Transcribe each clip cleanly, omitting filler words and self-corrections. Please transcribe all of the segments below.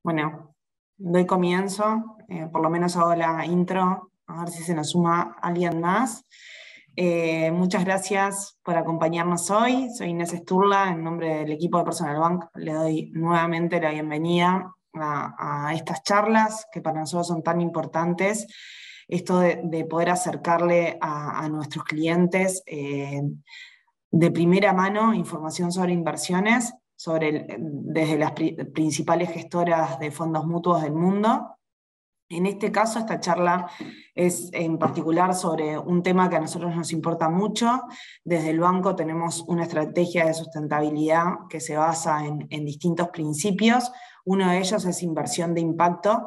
Bueno, doy comienzo, por lo menos hago la intro, a ver si se nos suma alguien más. Muchas gracias por acompañarnos hoy. Soy Inés Sturla, en nombre del equipo de Personal Bank le doy nuevamente la bienvenida a estas charlas que para nosotros son tan importantes. Esto de poder acercarle a nuestros clientes de primera mano información sobre inversiones, desde las principales gestoras de fondos mutuos del mundo. En este caso, esta charla es en particular sobre un tema que a nosotros nos importa mucho. Desde el banco tenemos una estrategia de sustentabilidad que se basa en distintos principios. Uno de ellos es inversión de impacto,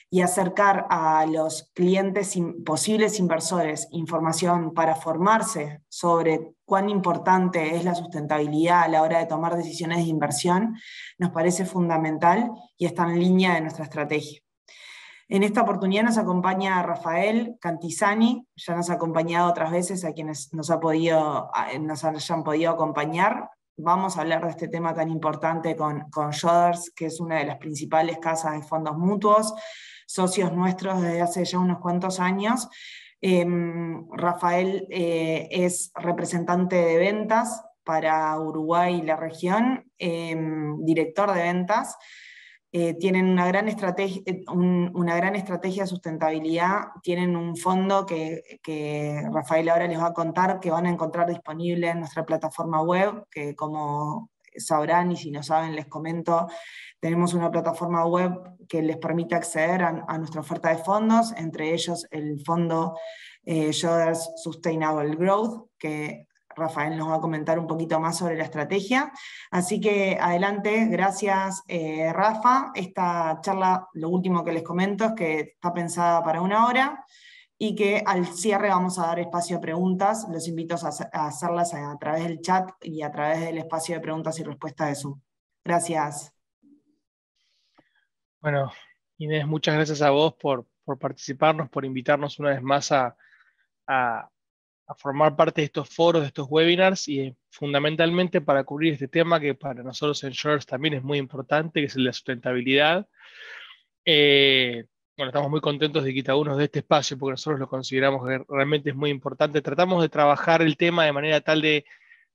y acercar a los clientes posibles inversores información para formarse sobre cuán importante es la sustentabilidad a la hora de tomar decisiones de inversión, nos parece fundamental y está en línea de nuestra estrategia. En esta oportunidad nos acompaña Rafael Cantizani, ya nos ha acompañado otras veces a quienes nos hayan podido acompañar. Vamos a hablar de este tema tan importante con Schroders, que es una de las principales casas de fondos mutuos, socios nuestros desde hace ya unos cuantos años. Rafael es representante de ventas para Uruguay y la región, director de ventas. Tienen una gran estrategia de sustentabilidad, tienen un fondo que Rafael ahora les va a contar, que van a encontrar disponible en nuestra plataforma web, que como sabrán, y si no saben les comento, tenemos una plataforma web que les permite acceder a nuestra oferta de fondos, entre ellos el fondo Schroders Sustainable Growth, que Rafael nos va a comentar un poquito más sobre la estrategia. Así que adelante, gracias Rafa. Esta charla, lo último que les comento es que está pensada para 1 hora y que al cierre vamos a dar espacio a preguntas. Los invito a hacerlas a través del chat y a través del espacio de preguntas y respuestas de Zoom. Gracias. Bueno, Inés, muchas gracias a vos por participarnos, por invitarnos una vez más a formar parte de estos foros, de estos webinars, y fundamentalmente para cubrir este tema que para nosotros en Schroders también es muy importante, que es el de la sustentabilidad. Bueno, estamos muy contentos de que cada uno de este espacio, porque nosotros lo consideramos que realmente es muy importante. Tratamos de trabajar el tema de manera tal de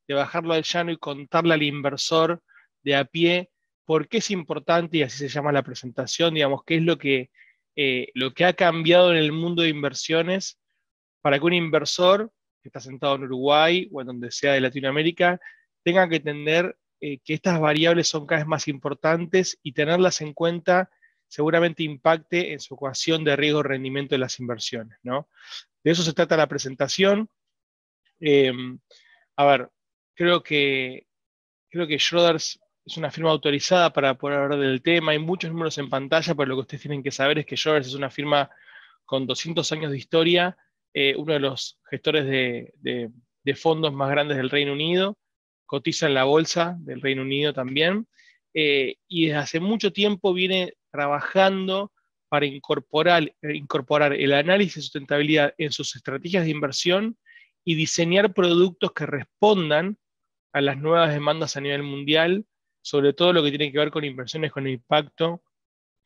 bajarlo al llano y contarle al inversor de a pie por qué es importante, y así se llama la presentación, digamos, qué es lo que ha cambiado en el mundo de inversiones para que un inversor que está sentado en Uruguay o en donde sea de Latinoamérica tenga que entender que estas variables son cada vez más importantes, y tenerlas en cuenta seguramente impacte en su ecuación de riesgo-rendimiento de las inversiones, ¿no? De eso se trata la presentación. A ver, creo que Schroders es una firma autorizada para poder hablar del tema. Hay muchos números en pantalla, pero lo que ustedes tienen que saber es que Schroders es una firma con 200 años de historia, uno de los gestores de fondos más grandes del Reino Unido, cotiza en la bolsa del Reino Unido también, y desde hace mucho tiempo viene trabajando para incorporar el análisis de sustentabilidad en sus estrategias de inversión y diseñar productos que respondan a las nuevas demandas a nivel mundial, sobre todo lo que tiene que ver con inversiones con impacto,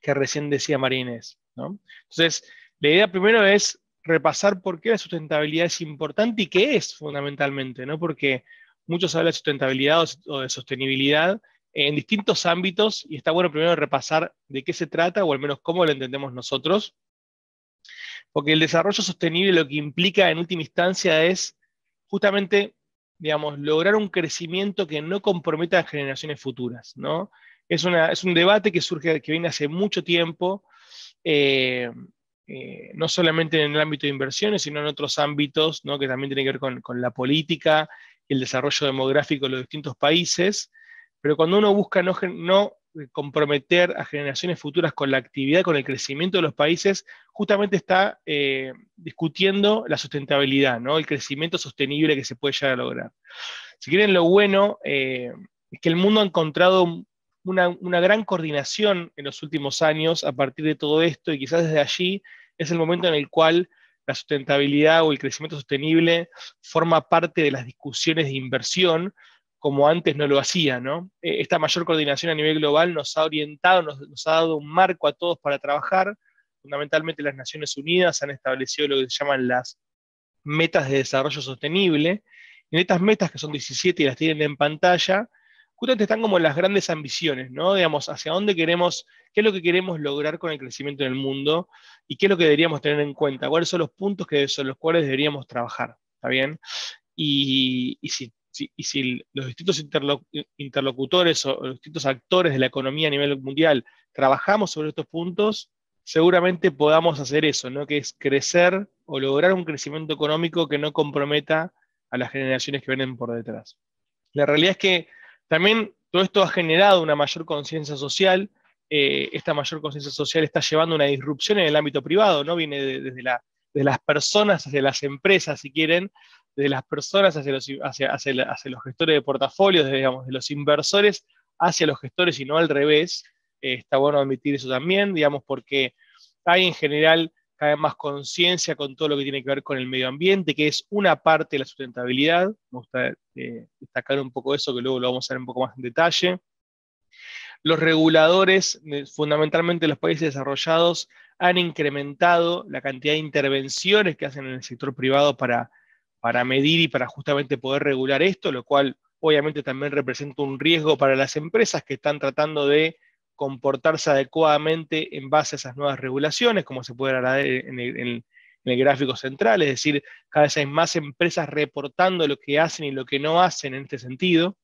que recién decía María Inés, ¿no? Entonces, la idea primero es repasar por qué la sustentabilidad es importante y qué es fundamentalmente, ¿no? Porque muchos hablan de sustentabilidad o de sostenibilidad en distintos ámbitos, y está bueno primero repasar de qué se trata, o al menos cómo lo entendemos nosotros, porque el desarrollo sostenible lo que implica en última instancia es justamente, digamos, lograr un crecimiento que no comprometa a generaciones futuras, ¿no? Es un debate que viene hace mucho tiempo, no solamente en el ámbito de inversiones, sino en otros ámbitos, ¿no? Que también tienen que ver con la política y el desarrollo demográfico de los distintos países. Pero cuando uno busca no comprometer a generaciones futuras con la actividad, con el crecimiento de los países, justamente está discutiendo la sustentabilidad, ¿no? El crecimiento sostenible que se puede llegar a lograr. Si quieren, lo bueno es que el mundo ha encontrado una gran coordinación en los últimos años a partir de todo esto, y quizás desde allí es el momento en el cual la sustentabilidad o el crecimiento sostenible forma parte de las discusiones de inversión, como antes no lo hacía, ¿no? Esta mayor coordinación a nivel global nos ha orientado, nos ha dado un marco a todos para trabajar. Fundamentalmente las Naciones Unidas han establecido lo que se llaman las metas de desarrollo sostenible. En estas metas, que son 17 y las tienen en pantalla, justamente están como las grandes ambiciones, ¿no? Digamos, hacia dónde queremos, qué es lo que queremos lograr con el crecimiento del mundo y qué es lo que deberíamos tener en cuenta, cuáles son los puntos sobre los cuales deberíamos trabajar, ¿está bien? Y si los distintos interlocutores o los distintos actores de la economía a nivel mundial trabajamos sobre estos puntos, seguramente podamos hacer eso, ¿no? Que es crecer o lograr un crecimiento económico que no comprometa a las generaciones que vienen por detrás. La realidad es que también todo esto ha generado una mayor conciencia social. Esta mayor conciencia social está llevando una disrupción en el ámbito privado, ¿no? Viene desde las personas hacia las empresas, si quieren, desde las personas hacia los gestores de portafolios, digamos, de los inversores hacia los gestores y no al revés. Está bueno admitir eso también, digamos, porque hay en general cada vez más conciencia con todo lo que tiene que ver con el medio ambiente, que es una parte de la sustentabilidad. Me gusta destacar un poco eso, que luego lo vamos a ver un poco más en detalle. Los reguladores, fundamentalmente los países desarrollados, han incrementado la cantidad de intervenciones que hacen en el sector privado para medir y para justamente poder regular esto, lo cual obviamente también representa un riesgo para las empresas que están tratando de comportarse adecuadamente en base a esas nuevas regulaciones, como se puede ver en el gráfico central, es decir, cada vez hay más empresas reportando lo que hacen y lo que no hacen en este sentido.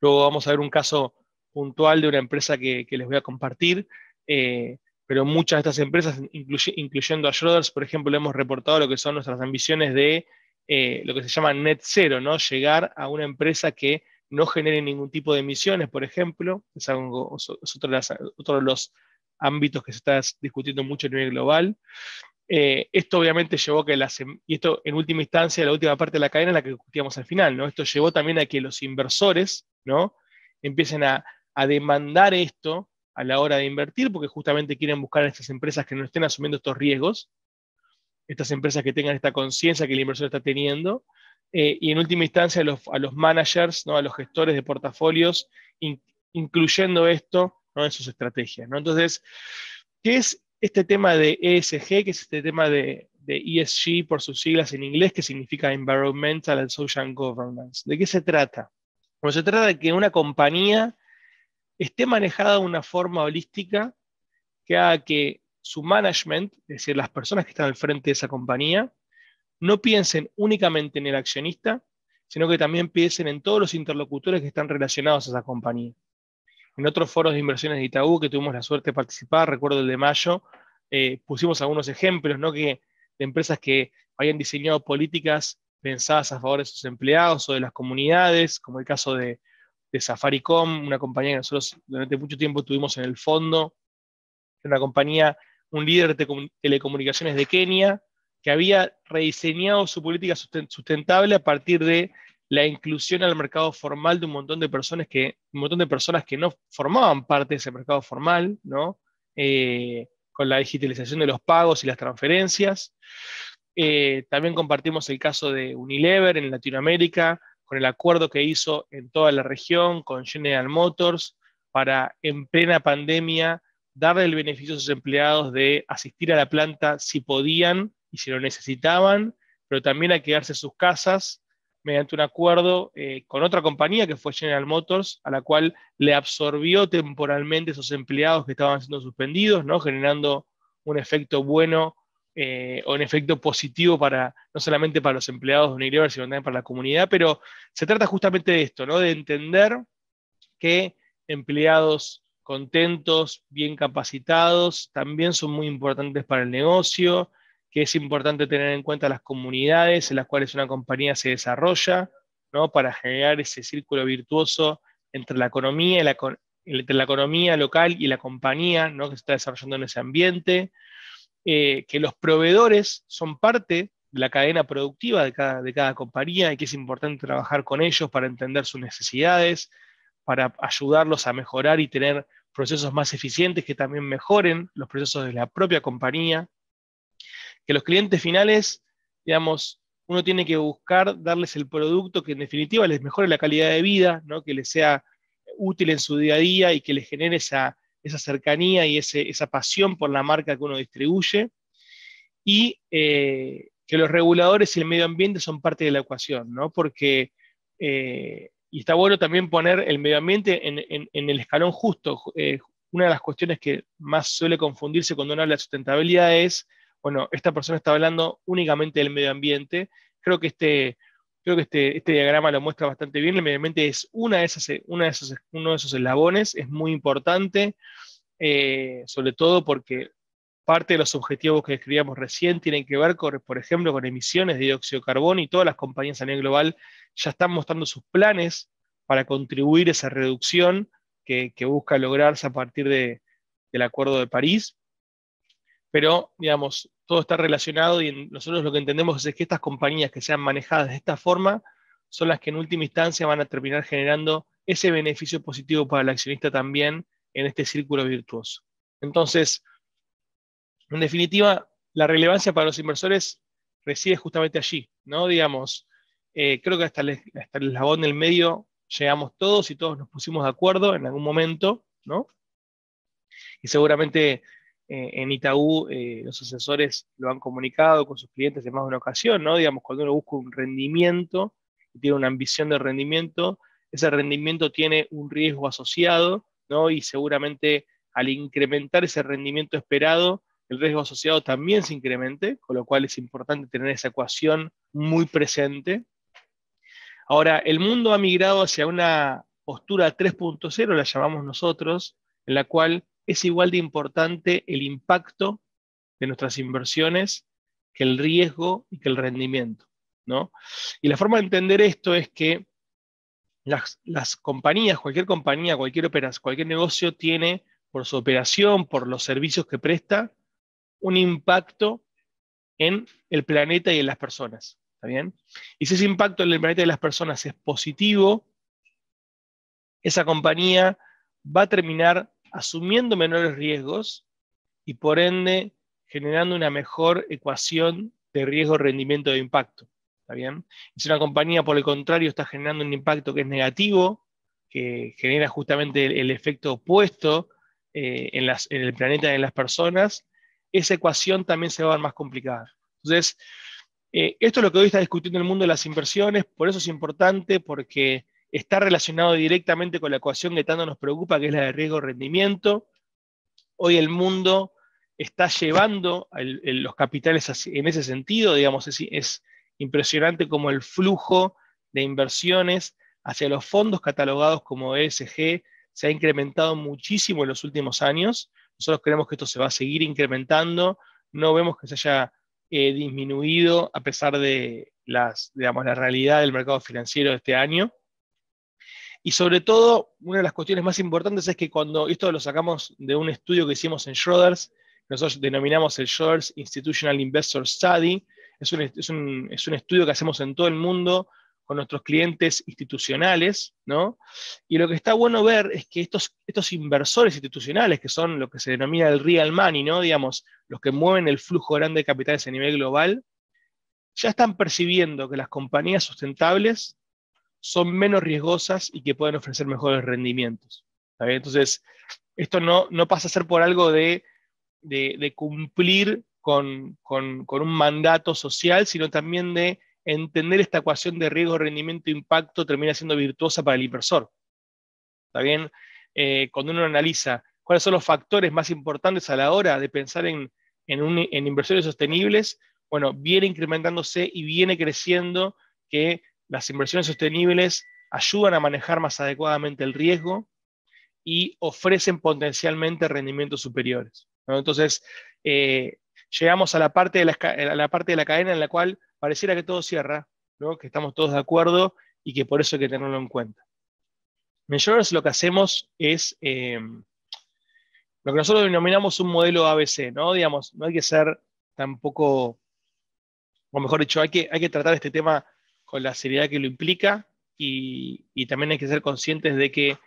Luego vamos a ver un caso puntual de una empresa que les voy a compartir, pero muchas de estas empresas, incluyendo a Schroders, por ejemplo, le hemos reportado lo que son nuestras ambiciones de lo que se llama net zero, ¿no? Llegar a una empresa que no genere ningún tipo de emisiones, por ejemplo. Es otro de los ámbitos que se está discutiendo mucho a nivel global. Esto obviamente llevó a que y esto en última instancia, la última parte de la cadena es la que discutíamos al final, ¿no? Esto llevó también a que los inversores, ¿no? Empiecen a demandar esto a la hora de invertir, porque justamente quieren buscar a estas empresas que no estén asumiendo estos riesgos, estas empresas que tengan esta conciencia que el inversor está teniendo, y en última instancia a los managers, ¿no? A los gestores de portafolios, incluyendo esto, ¿no? En sus estrategias, ¿no? Entonces, ¿qué es este tema de ESG, que es este tema de ESG por sus siglas en inglés, que significa Environmental and Social Governance? ¿De qué se trata? Bueno, se trata de que una compañía esté manejada de una forma holística que haga que su management, es decir, las personas que están al frente de esa compañía, no piensen únicamente en el accionista, sino que también piensen en todos los interlocutores que están relacionados a esa compañía. En otros foros de inversiones de Itaú que tuvimos la suerte de participar, recuerdo el de mayo, pusimos algunos ejemplos, ¿no? de empresas que habían diseñado políticas pensadas a favor de sus empleados o de las comunidades, como el caso de Safaricom, una compañía que nosotros durante mucho tiempo tuvimos en el fondo, una compañía, un líder de telecomunicaciones de Kenia, que había rediseñado su política sustentable a partir de la inclusión al mercado formal de un montón de personas que no formaban parte de ese mercado formal, ¿no? Con la digitalización de los pagos y las transferencias. También compartimos el caso de Unilever en Latinoamérica, con el acuerdo que hizo en toda la región con General Motors para, en plena pandemia, darle el beneficio a sus empleados de asistir a la planta si podían y si lo necesitaban, pero también a quedarse en sus casas mediante un acuerdo con otra compañía que fue General Motors, a la cual le absorbió temporalmente esos empleados que estaban siendo suspendidos, ¿no? Generando un efecto bueno o un efecto positivo no solamente para los empleados de Unilever, sino también para la comunidad, pero se trata justamente de esto, ¿no? De entender que empleados contentos, bien capacitados, también son muy importantes para el negocio, que es importante tener en cuenta las comunidades en las cuales una compañía se desarrolla, ¿no? Para generar ese círculo virtuoso entre la economía, entre la economía local y la compañía, ¿no? Que se está desarrollando en ese ambiente, que los proveedores son parte de la cadena productiva de cada compañía y que es importante trabajar con ellos para entender sus necesidades, para ayudarlos a mejorar y tener procesos más eficientes que también mejoren los procesos de la propia compañía. Que los clientes finales, digamos, uno tiene que buscar darles el producto que en definitiva les mejore la calidad de vida, ¿no? Que les sea útil en su día a día y que les genere esa cercanía y esa pasión por la marca que uno distribuye, y que los reguladores y el medio ambiente son parte de la ecuación, ¿no? Porque, y está bueno también poner el medio ambiente en el escalón justo. Una de las cuestiones que más suele confundirse cuando uno habla de sustentabilidad es, bueno, esta persona está hablando únicamente del medio ambiente. Creo que este diagrama lo muestra bastante bien. El medio ambiente es uno de esos eslabones, es muy importante, sobre todo porque parte de los objetivos que describíamos recién tienen que ver, por ejemplo, con emisiones de dióxido de carbono, y todas las compañías a nivel global ya están mostrando sus planes para contribuir a esa reducción que busca lograrse a partir del Acuerdo de París. Pero, digamos, todo está relacionado y nosotros lo que entendemos es que estas compañías que sean manejadas de esta forma son las que en última instancia van a terminar generando ese beneficio positivo para el accionista también en este círculo virtuoso. Entonces, en definitiva, la relevancia para los inversores reside justamente allí, ¿no? Digamos, creo que hasta el eslabón del medio llegamos todos y todos nos pusimos de acuerdo en algún momento, ¿no? Y seguramente en Itaú los asesores lo han comunicado con sus clientes en más de una ocasión, ¿no? Digamos, cuando uno busca un rendimiento y tiene una ambición de rendimiento, ese rendimiento tiene un riesgo asociado, ¿no? Y seguramente al incrementar ese rendimiento esperado, el riesgo asociado también se incremente, con lo cual es importante tener esa ecuación muy presente. Ahora, el mundo ha migrado hacia una postura 3.0, la llamamos nosotros, en la cual es igual de importante el impacto de nuestras inversiones que el riesgo y que el rendimiento, ¿no? Y la forma de entender esto es que las compañías, cualquier negocio tiene, por su operación, por los servicios que presta, un impacto en el planeta y en las personas, ¿está bien? Y si ese impacto en el planeta y en las personas es positivo, esa compañía va a terminar asumiendo menores riesgos y por ende generando una mejor ecuación de riesgo, rendimiento e impacto, ¿está bien? Y si una compañía, por el contrario, está generando un impacto que es negativo, que genera justamente el efecto opuesto en el planeta y en las personas, esa ecuación también se va a ver más complicada. Entonces, esto es lo que hoy está discutiendo el mundo de las inversiones, por eso es importante, porque está relacionado directamente con la ecuación que tanto nos preocupa, que es la de riesgo-rendimiento. Hoy el mundo está llevando los capitales en ese sentido, digamos, es impresionante como el flujo de inversiones hacia los fondos catalogados como ESG se ha incrementado muchísimo en los últimos años. Nosotros creemos que esto se va a seguir incrementando, no vemos que se haya disminuido a pesar de la realidad del mercado financiero de este año. Y sobre todo, una de las cuestiones más importantes es que cuando esto lo sacamos de un estudio que hicimos en Schroders, nosotros denominamos el Schroders Institutional Investor Study, es un estudio que hacemos en todo el mundo con nuestros clientes institucionales, ¿no? Y lo que está bueno ver es que estos inversores institucionales, que son lo que se denomina el real money, ¿no? Digamos, los que mueven el flujo grande de capitales a nivel global, ya están percibiendo que las compañías sustentables son menos riesgosas y que pueden ofrecer mejores rendimientos. ¿Está bien? Entonces, esto no pasa a ser por algo de cumplir con un mandato social, sino también de entender esta ecuación de riesgo, rendimiento e impacto termina siendo virtuosa para el inversor. ¿Está bien? Cuando uno analiza cuáles son los factores más importantes a la hora de pensar en inversiones sostenibles, bueno, viene incrementándose y viene creciendo que las inversiones sostenibles ayudan a manejar más adecuadamente el riesgo y ofrecen potencialmente rendimientos superiores, ¿no? Entonces, llegamos a la parte de la cadena en la cual pareciera que todo cierra, ¿no? Que estamos todos de acuerdo y que por eso hay que tenerlo en cuenta. En Schroders lo que hacemos es lo que nosotros denominamos un modelo ABC, ¿no? Digamos, no hay que ser tampoco, o mejor dicho, hay que tratar este tema con la seriedad que lo implica y también hay que ser conscientes de que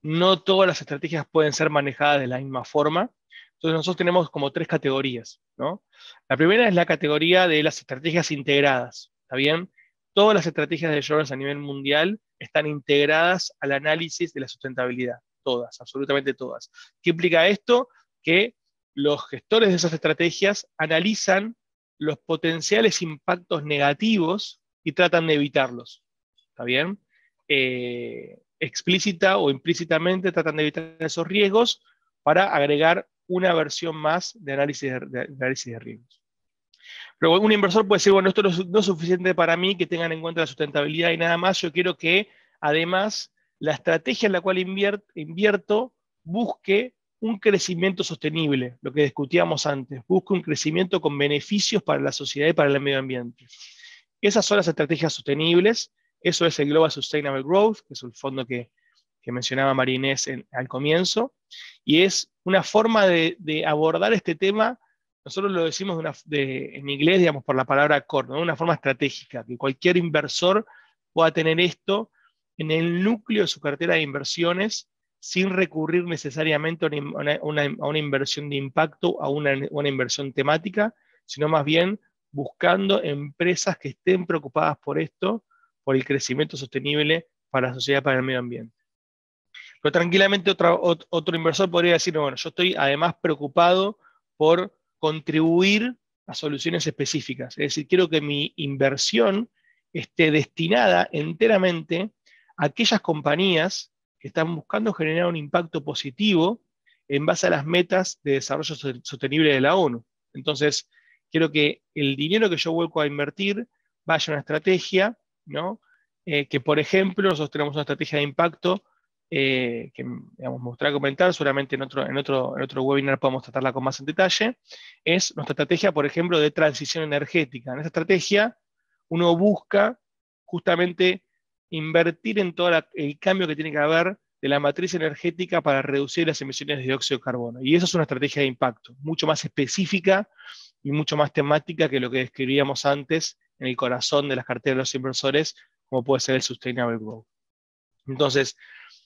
no todas las estrategias pueden ser manejadas de la misma forma. Entonces nosotros tenemos como 3 categorías, ¿no? La primera es la categoría de las estrategias integradas, ¿Está bien? Todas las estrategias de Shoulders a nivel mundial están integradas al análisis de la sustentabilidad. Todas, absolutamente todas. ¿Qué implica esto? Que los gestores de esas estrategias analizan los potenciales impactos negativos y tratan de evitarlos. ¿Está bien? Explícita o implícitamente tratan de evitar esos riesgos para agregar una versión más de análisis de riesgos. Pero un inversor puede decir, bueno, esto no es suficiente para mí, que tengan en cuenta la sustentabilidad y nada más, yo quiero que además la estrategia en la cual invierto busque un crecimiento sostenible, lo que discutíamos antes, busque un crecimiento con beneficios para la sociedad y para el medio ambiente. Esas son las estrategias sostenibles, eso es el Global Sustainable Growth, que es el fondo que mencionaba María Inés al comienzo, y es una forma de abordar este tema. Nosotros lo decimos en inglés, digamos, por la palabra core, ¿no? De una forma estratégica, que cualquier inversor pueda tener esto en el núcleo de su cartera de inversiones sin recurrir necesariamente a una inversión de impacto, a una inversión temática, sino más bien buscando empresas que estén preocupadas por esto, por el crecimiento sostenible para la sociedad y para el medio ambiente. Pero tranquilamente otro inversor podría decir, bueno, yo estoy además preocupado por contribuir a soluciones específicas. Es decir, quiero que mi inversión esté destinada enteramente a aquellas compañías que están buscando generar un impacto positivo en base a las metas de desarrollo sostenible de la ONU. Entonces, quiero que el dinero que yo vuelco a invertir vaya a una estrategia, ¿no? Que, por ejemplo, nosotros tenemos una estrategia de impacto que digamos, me gustaría comentar, seguramente en otro webinar podemos tratarla con más en detalle, es nuestra estrategia, por ejemplo, de transición energética. En esa estrategia uno busca justamente invertir en todo el cambio que tiene que haber de la matriz energética para reducir las emisiones de dióxido de carbono. Y eso es una estrategia de impacto, mucho más específica y mucho más temática que lo que describíamos antes en el corazón de las carteras de los inversores, como puede ser el Sustainable Growth. Entonces,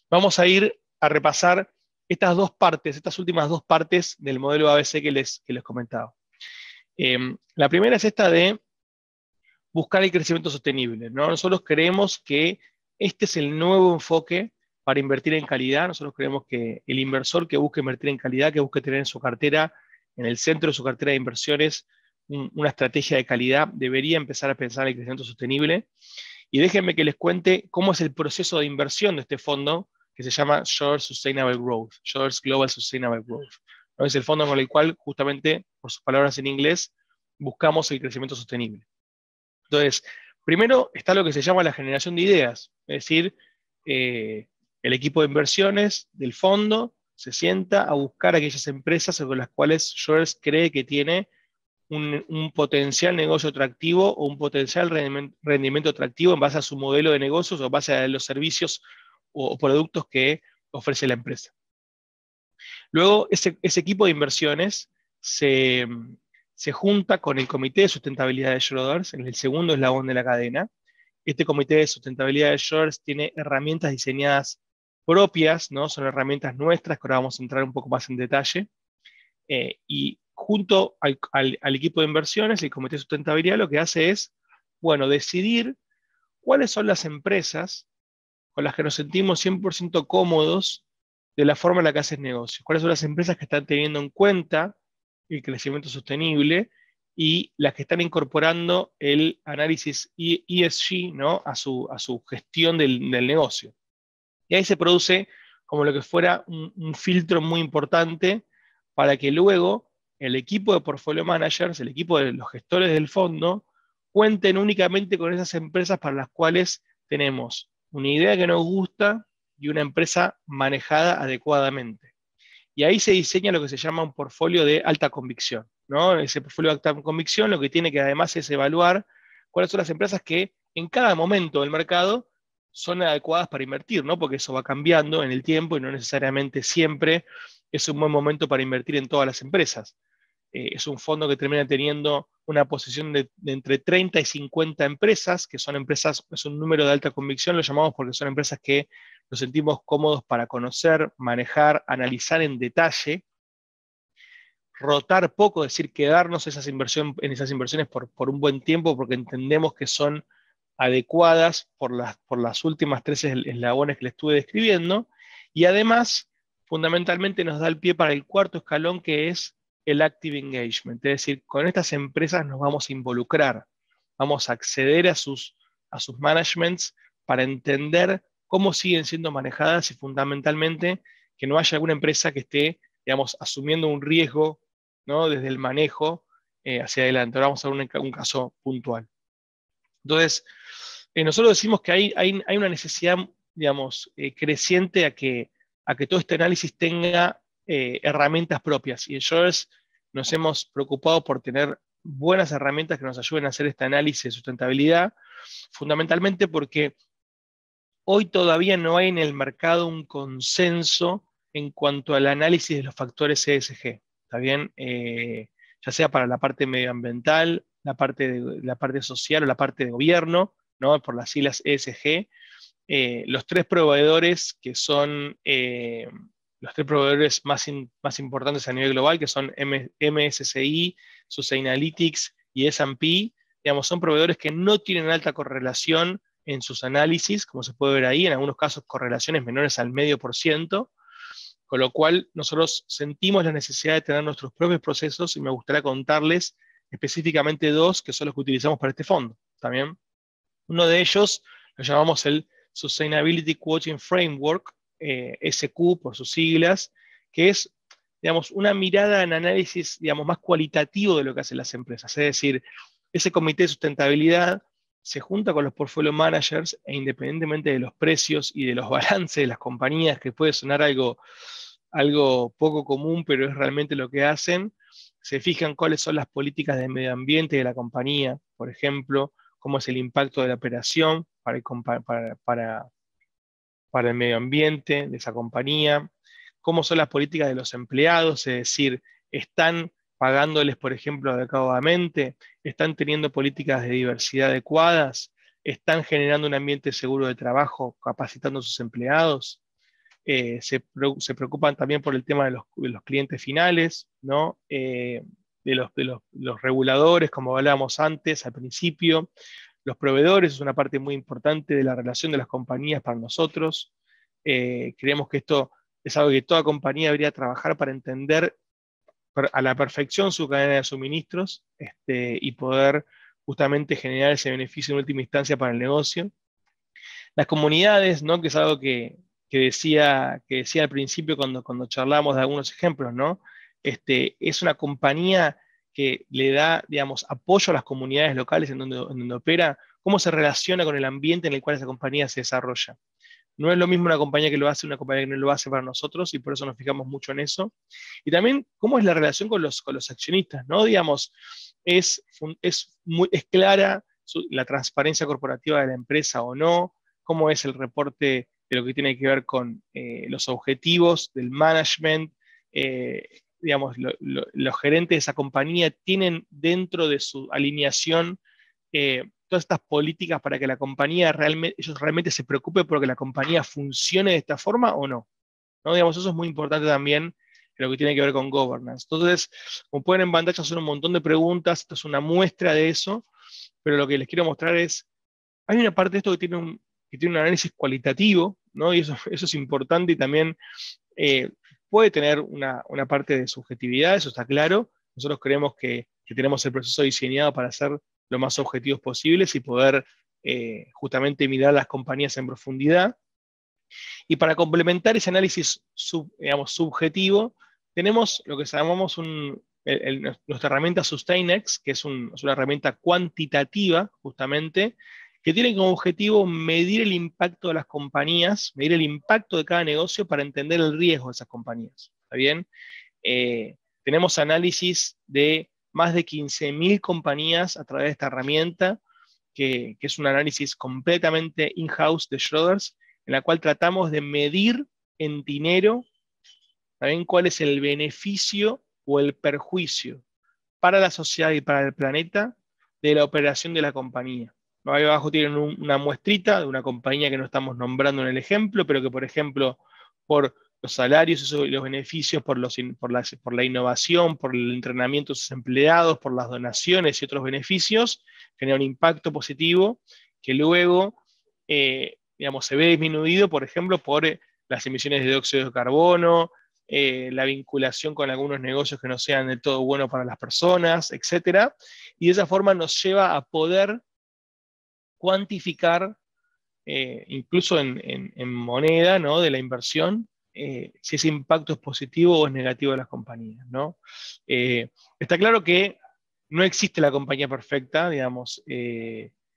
vamos a ir a repasar estas últimas dos partes del modelo ABC que les comentaba. La primera es esta de buscar el crecimiento sostenible, ¿no? Nosotros creemos que este es el nuevo enfoque para invertir en calidad. Nosotros creemos que el inversor que busque invertir en calidad, que busque tener en su cartera, en el centro de su cartera de inversiones, una estrategia de calidad, debería empezar a pensar en el crecimiento sostenible. Y déjenme que les cuente cómo es el proceso de inversión de este fondo, que se llama Shoulders Sustainable Growth, Shoulders Global Sustainable Growth. ¿No? Es el fondo con el cual, justamente, por sus palabras en inglés, buscamos el crecimiento sostenible. Entonces, primero está lo que se llama la generación de ideas, es decir, el equipo de inversiones del fondo se sienta a buscar aquellas empresas con las cuales Shoulders cree que tiene un potencial negocio atractivo o un potencial rendimiento atractivo en base a su modelo de negocios o en base a los servicios o productos que ofrece la empresa. Luego, ese equipo de inversiones se junta con el Comité de Sustentabilidad de Schroders, en el segundo eslabón de la cadena. Este Comité de Sustentabilidad de Schroders tiene herramientas diseñadas propias, ¿no? Son herramientas nuestras, que ahora vamos a entrar un poco más en detalle. Y junto al equipo de inversiones, el Comité de Sustentabilidad lo que hace es, bueno, decidir cuáles son las empresas con las que nos sentimos 100% cómodos de la forma en la que hacen negocios. ¿Cuáles son las empresas que están teniendo en cuenta el crecimiento sostenible y las que están incorporando el análisis ESG, ¿no? a su gestión del negocio? Y ahí se produce como lo que fuera un filtro muy importante para que luego el equipo de portfolio managers, el equipo de los gestores del fondo, cuenten únicamente con esas empresas para las cuales tenemos una idea que nos gusta y una empresa manejada adecuadamente. Y ahí se diseña lo que se llama un portfolio de alta convicción, ¿no? Ese portfolio de alta convicción lo que tiene que además es evaluar cuáles son las empresas que en cada momento del mercado son adecuadas para invertir, ¿no? Porque eso va cambiando en el tiempo y no necesariamente siempre es un buen momento para invertir en todas las empresas. Es un fondo que termina teniendo una posición de entre 30 y 50 empresas, que son empresas, es un número de alta convicción, lo llamamos porque son empresas que nos sentimos cómodos para conocer, manejar, analizar en detalle, rotar poco, es decir, quedarnos en esas inversiones por un buen tiempo, porque entendemos que son adecuadas por las últimas tres eslabones que le estuve describiendo, y además, fundamentalmente nos da el pie para el cuarto escalón, que es el active engagement, es decir, con estas empresas nos vamos a involucrar, vamos a acceder a sus managements para entender cómo siguen siendo manejadas y fundamentalmente que no haya alguna empresa que esté, digamos, asumiendo un riesgo, ¿no?, desde el manejo hacia adelante. Ahora vamos a ver un caso puntual. Entonces, nosotros decimos que hay una necesidad, digamos, creciente a que todo este análisis tenga herramientas propias. Y en Schroders nos hemos preocupado por tener buenas herramientas que nos ayuden a hacer este análisis de sustentabilidad, fundamentalmente porque hoy todavía no hay en el mercado un consenso en cuanto al análisis de los factores ESG. ¿Está bien? Ya sea para la parte medioambiental, la parte social o la parte de gobierno, ¿no?, por las siglas ESG. Los tres proveedores que son los tres proveedores más importantes a nivel global, que son MSCI, Sustainalytics y S&P, digamos, son proveedores que no tienen alta correlación en sus análisis, como se puede ver ahí, en algunos casos correlaciones menores al 0,5%, con lo cual nosotros sentimos la necesidad de tener nuestros propios procesos y me gustaría contarles específicamente dos que son los que utilizamos para este fondo. ¿También? Uno de ellos lo llamamos el Sustainability Quotient Framework, SQ por sus siglas, que es, digamos, una mirada en análisis, digamos, más cualitativo de lo que hacen las empresas. Es decir, ese comité de sustentabilidad se junta con los portfolio managers e independientemente de los precios y de los balances de las compañías, que puede sonar algo poco común, pero es realmente lo que hacen, se fijan cuáles son las políticas de medio ambiente de la compañía, por ejemplo, cómo es el impacto de la operación para el medio ambiente de esa compañía, cómo son las políticas de los empleados, es decir, están pagándoles, por ejemplo, adecuadamente, están teniendo políticas de diversidad adecuadas, están generando un ambiente seguro de trabajo, capacitando a sus empleados. Se preocupan también por el tema de los clientes finales, ¿no? De los reguladores, como hablábamos antes, al principio. Los proveedores es una parte muy importante de la relación de las compañías para nosotros. Creemos que esto es algo que toda compañía debería trabajar para entender a la perfección su cadena de suministros y poder justamente generar ese beneficio en última instancia para el negocio. Las comunidades, ¿no?, que es algo que decía al principio cuando charlábamos de algunos ejemplos, ¿no? Es una compañía que le da, digamos, apoyo a las comunidades locales en donde opera, cómo se relaciona con el ambiente en el cual esa compañía se desarrolla. No es lo mismo una compañía que lo hace, una compañía que no lo hace para nosotros, y por eso nos fijamos mucho en eso. Y también cómo es la relación con los accionistas, ¿no? Digamos, es clara la transparencia corporativa de la empresa o no, cómo es el reporte de lo que tiene que ver con los objetivos del management. Digamos, los gerentes de esa compañía tienen dentro de su alineación todas estas políticas para que la compañía ellos realmente se preocupen por que la compañía funcione de esta forma o no. ¿No? Digamos, eso es muy importante también en lo que tiene que ver con governance. Entonces, como pueden en pantalla hacer un montón de preguntas, esto es una muestra de eso, pero lo que les quiero mostrar es, hay una parte de esto que tiene un análisis cualitativo, ¿no? Y eso es importante y también puede tener una parte de subjetividad, eso está claro. Nosotros creemos que tenemos el proceso diseñado para ser lo más objetivos posibles y poder justamente mirar las compañías en profundidad. Y para complementar ese análisis subjetivo, tenemos lo que llamamos nuestra herramienta SustainX, que es una herramienta cuantitativa, justamente, que tiene como objetivo medir el impacto de las compañías, medir el impacto de cada negocio para entender el riesgo de esas compañías. ¿Está bien? Tenemos análisis de más de 15.000 compañías a través de esta herramienta, que es un análisis completamente in-house de Schroders, en la cual tratamos de medir en dinero también cuál es el beneficio o el perjuicio para la sociedad y para el planeta de la operación de la compañía. Ahí abajo tienen una muestrita de una compañía que no estamos nombrando en el ejemplo, pero que, por ejemplo, por los salarios y los beneficios por la innovación, por el entrenamiento de sus empleados, por las donaciones y otros beneficios, genera un impacto positivo que luego digamos, se ve disminuido, por ejemplo, por las emisiones de dióxido de carbono, la vinculación con algunos negocios que no sean del todo buenos para las personas, etc. Y de esa forma nos lleva a poder cuantificar, incluso en moneda, ¿no?, de la inversión, si ese impacto es positivo o es negativo de las compañías, ¿no? Está claro que no existe la compañía perfecta, digamos,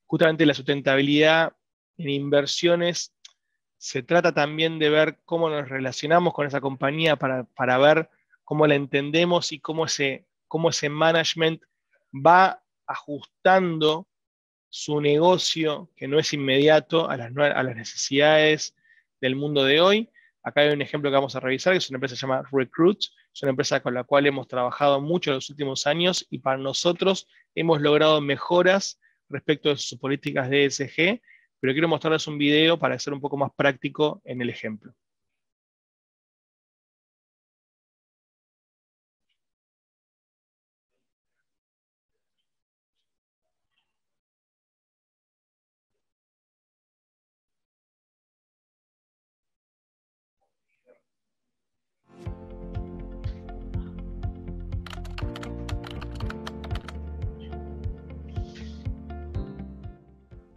justamente la sustentabilidad en inversiones se trata también de ver cómo nos relacionamos con esa compañía para ver cómo la entendemos y cómo ese management va ajustando su negocio, que no es inmediato, a las necesidades del mundo de hoy. Acá hay un ejemplo que vamos a revisar, que es una empresa que se llama Recruit, es una empresa con la cual hemos trabajado mucho en los últimos años y para nosotros hemos logrado mejoras respecto de sus políticas de ESG, pero quiero mostrarles un video para ser un poco más práctico en el ejemplo.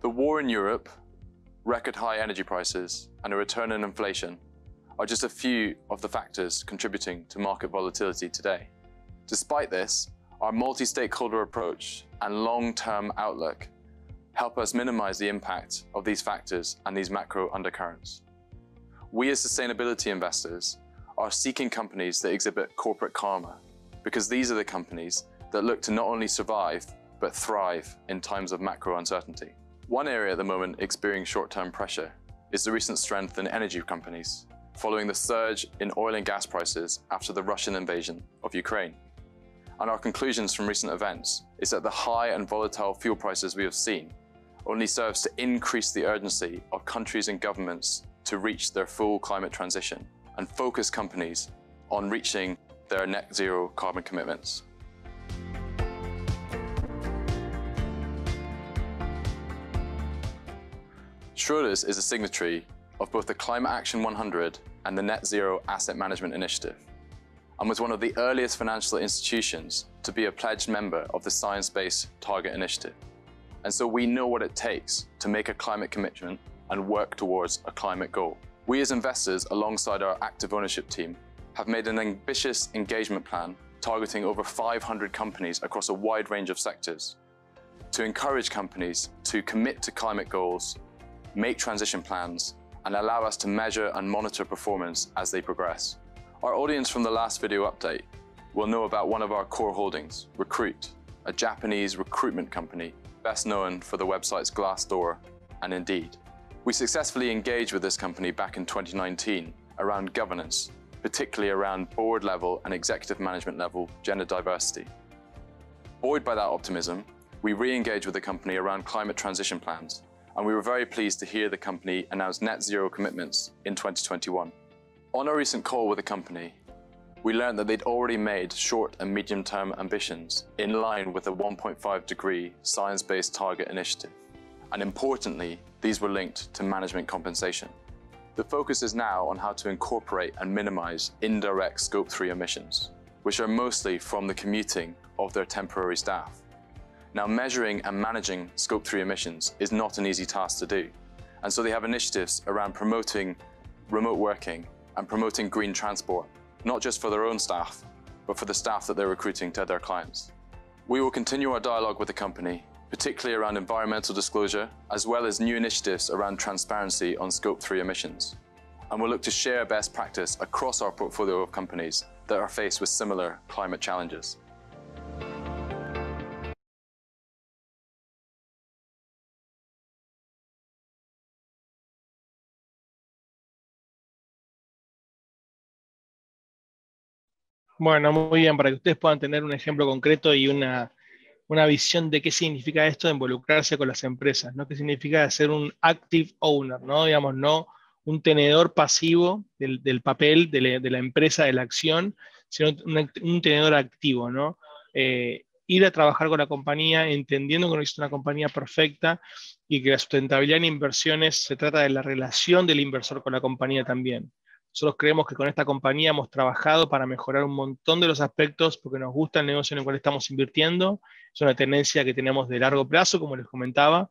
The war in Europe, record high energy prices, and a return in inflation are just a few of the factors contributing to market volatility today. Despite this, our multi-stakeholder approach and long-term outlook help us minimize the impact of these factors and these macro undercurrents. We as sustainability investors are seeking companies that exhibit corporate karma, because these are the companies that look to not only survive, but thrive in times of macro uncertainty. One area at the moment experiencing short-term pressure is the recent strength in energy companies, following the surge in oil and gas prices after the Russian invasion of Ukraine. And our conclusions from recent events is that the high and volatile fuel prices we have seen only serves to increase the urgency of countries and governments to reach their full climate transition and focus companies on reaching their net zero carbon commitments. Schroders is a signatory of both the Climate Action 100 and the Net Zero Asset Management Initiative, and was one of the earliest financial institutions to be a pledged member of the Science Based Target Initiative. And so we know what it takes to make a climate commitment and work towards a climate goal. We as investors, alongside our active ownership team, have made an ambitious engagement plan targeting over 500 companies across a wide range of sectors to encourage companies to commit to climate goals, make transition plans, and allow us to measure and monitor performance as they progress. Our audience from the last video update will know about one of our core holdings, Recruit, a Japanese recruitment company best known for the websites Glassdoor and Indeed. We successfully engaged with this company back in 2019 around governance, particularly around board level and executive management level gender diversity. Buoyed by that optimism, we re-engaged with the company around climate transition plans, and we were very pleased to hear the company announce net zero commitments in 2021. On our recent call with the company, we learned that they'd already made short and medium-term ambitions in line with the 1.5 degree science-based target initiative. And importantly, these were linked to management compensation. The focus is now on how to incorporate and minimize indirect Scope 3 emissions, which are mostly from the commuting of their temporary staff. Now, measuring and managing Scope 3 emissions is not an easy task to do, and so they have initiatives around promoting remote working and promoting green transport, not just for their own staff, but for the staff that they're recruiting to their clients. We will continue our dialogue with the company, particularly around environmental disclosure, as well as new initiatives around transparency on Scope 3 emissions. And we'll look to share best practice across our portfolio of companies that are faced with similar climate challenges. Bueno, muy bien, para que ustedes puedan tener un ejemplo concreto y una visión de qué significa esto de involucrarse con las empresas, ¿no? ¿Qué significa ser un active owner, ¿no? Digamos, no un tenedor pasivo del papel de la empresa, de la acción, sino un tenedor activo, ¿no? Ir a trabajar con la compañía entendiendo que no es una compañía perfecta y que la sustentabilidad en inversiones se trata de la relación del inversor con la compañía también. Nosotros creemos que con esta compañía hemos trabajado para mejorar un montón de los aspectos porque nos gusta el negocio en el cual estamos invirtiendo. Es una tendencia que tenemos de largo plazo, como les comentaba,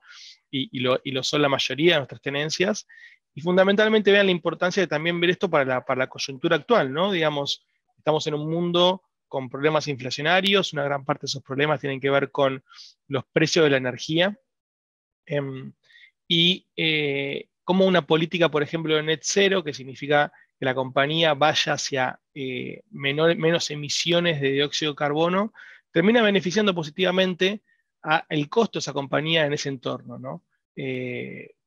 y lo son la mayoría de nuestras tenencias. Y fundamentalmente vean la importancia de también ver esto para la coyuntura actual, ¿no? Digamos, estamos en un mundo con problemas inflacionarios, una gran parte de esos problemas tienen que ver con los precios de la energía, como una política, por ejemplo, de net zero, que significa que la compañía vaya hacia menos emisiones de dióxido de carbono, termina beneficiando positivamente el costo de esa compañía en ese entorno, ¿no?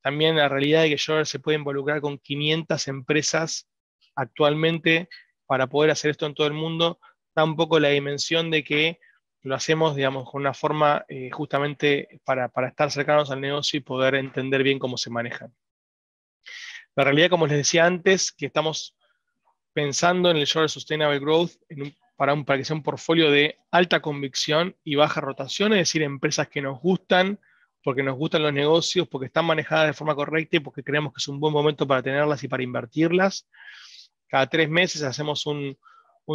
También la realidad de que Schroders se puede involucrar con 500 empresas actualmente para poder hacer esto en todo el mundo, da un poco la dimensión de que lo hacemos, digamos, con una forma justamente para estar cercanos al negocio y poder entender bien cómo se manejan. La realidad, como les decía antes, que estamos pensando en el Schroders Sustainable Growth para que sea un portfolio de alta convicción y baja rotación, es decir, empresas que nos gustan, porque nos gustan los negocios, porque están manejadas de forma correcta y porque creemos que es un buen momento para tenerlas y para invertirlas. Cada 3 meses hacemos un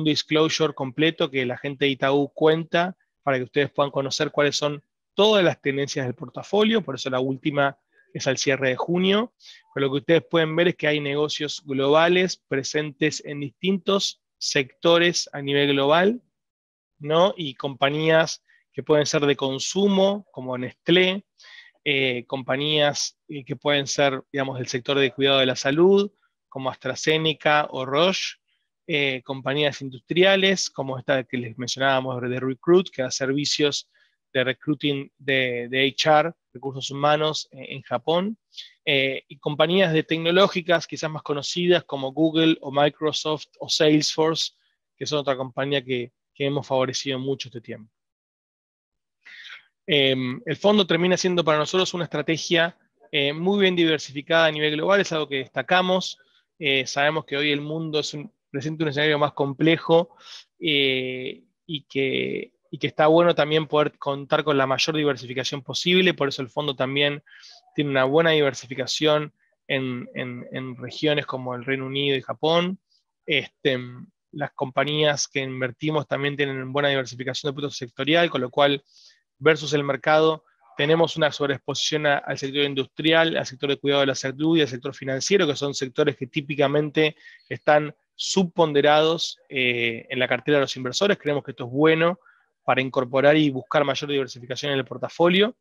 disclosure completo que la gente de Itaú cuenta para que ustedes puedan conocer cuáles son todas las tendencias del portafolio, por eso la última es al cierre de junio. Pero lo que ustedes pueden ver es que hay negocios globales presentes en distintos sectores a nivel global, ¿no? Y compañías que pueden ser de consumo, como Nestlé, compañías que pueden ser, digamos, del sector de cuidado de la salud, como AstraZeneca o Roche, compañías industriales, como esta que les mencionábamos de Recruit, que da servicios de recruiting de HR, recursos humanos en Japón, y compañías de tecnológicas quizás más conocidas como Google o Microsoft o Salesforce, que son otra compañía que hemos favorecido mucho este tiempo. El fondo termina siendo para nosotros una estrategia muy bien diversificada a nivel global, es algo que destacamos. Sabemos que hoy el mundo presenta un escenario más complejo y que está bueno también poder contar con la mayor diversificación posible, por eso el fondo también tiene una buena diversificación en regiones como el Reino Unido y Japón. Las compañías que invertimos también tienen buena diversificación de producto sectorial, con lo cual versus el mercado tenemos una sobreexposición al sector industrial, al sector de cuidado de la salud y al sector financiero, que son sectores que típicamente están subponderados en la cartera de los inversores. Creemos que esto es bueno para incorporar y buscar mayor diversificación en el portafolio.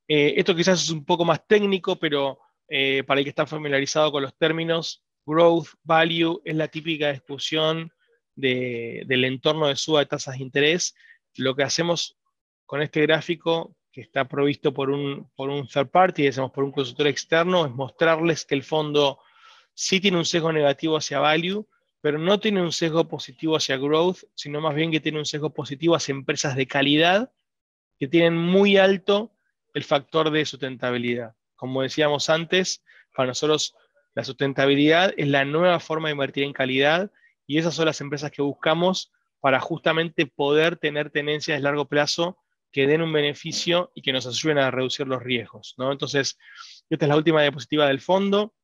Esto quizás es un poco más técnico, pero para el que está familiarizado con los términos, growth, value, es la típica discusión del entorno de suba de tasas de interés. Lo que hacemos con este gráfico, que está provisto por un third party, decimos por un consultor externo, es mostrarles que el fondo sí tiene un sesgo negativo hacia value, pero no tiene un sesgo positivo hacia growth, sino más bien que tiene un sesgo positivo hacia empresas de calidad que tienen muy alto el factor de sustentabilidad. Como decíamos antes, para nosotros la sustentabilidad es la nueva forma de invertir en calidad y esas son las empresas que buscamos para justamente poder tener tenencias de largo plazo que den un beneficio y que nos ayuden a reducir los riesgos, ¿no? Entonces, esta es la última diapositiva del fondo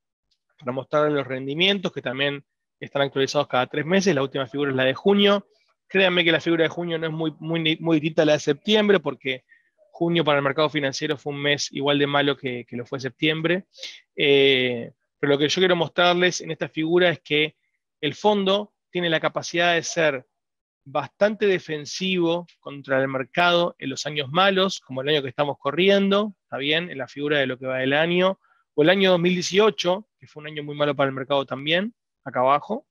para mostrarles los rendimientos que también están actualizados cada 3 meses. La última figura es la de junio. Créanme que la figura de junio no es muy distinta a la de septiembre, porque junio para el mercado financiero fue un mes igual de malo que lo fue septiembre. Pero lo que yo quiero mostrarles en esta figura es que el fondo tiene la capacidad de ser bastante defensivo contra el mercado en los años malos, como el año que estamos corriendo, ¿está bien? En la figura de lo que va del año, o el año 2018, que fue un año muy malo para el mercado también, acá abajo.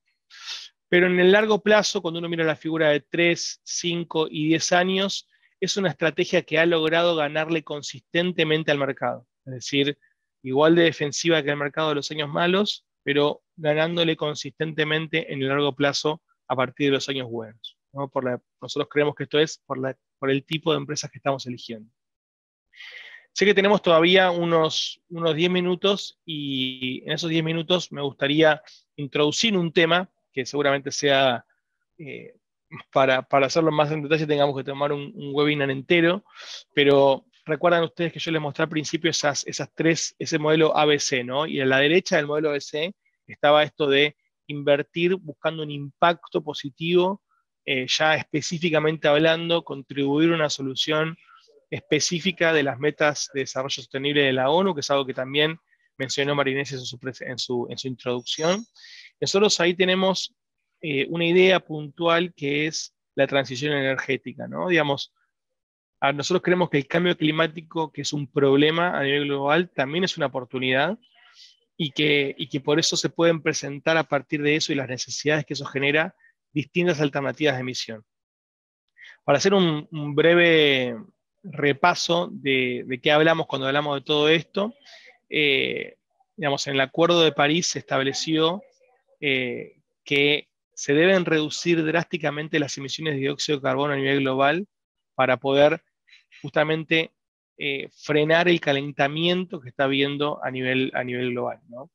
Pero en el largo plazo, cuando uno mira la figura de 3, 5 y 10 años, es una estrategia que ha logrado ganarle consistentemente al mercado. Es decir, igual de defensiva que el mercado de los años malos, pero ganándole consistentemente en el largo plazo a partir de los años buenos, ¿no? Nosotros creemos que esto es por el tipo de empresas que estamos eligiendo. Sé que tenemos todavía unos 10 minutos y en esos 10 minutos me gustaría introducir un tema que seguramente sea, para hacerlo más en detalle tengamos que tomar un webinar entero, pero recuerdan ustedes que yo les mostré al principio ese modelo ABC, ¿no? Y a la derecha del modelo ABC estaba esto de invertir buscando un impacto positivo, ya específicamente hablando, contribuir a una solución específica de las metas de desarrollo sostenible de la ONU, que es algo que también mencionó Marinés en su introducción. Nosotros ahí tenemos una idea puntual que es la transición energética, ¿no? Digamos, nosotros creemos que el cambio climático, que es un problema a nivel global, también es una oportunidad y que por eso se pueden presentar a partir de eso y las necesidades que eso genera distintas alternativas de emisión. Para hacer un breve repaso de qué hablamos cuando hablamos de todo esto, digamos, en el Acuerdo de París se estableció que se deben reducir drásticamente las emisiones de dióxido de carbono a nivel global para poder justamente frenar el calentamiento que está habiendo a nivel global, ¿no?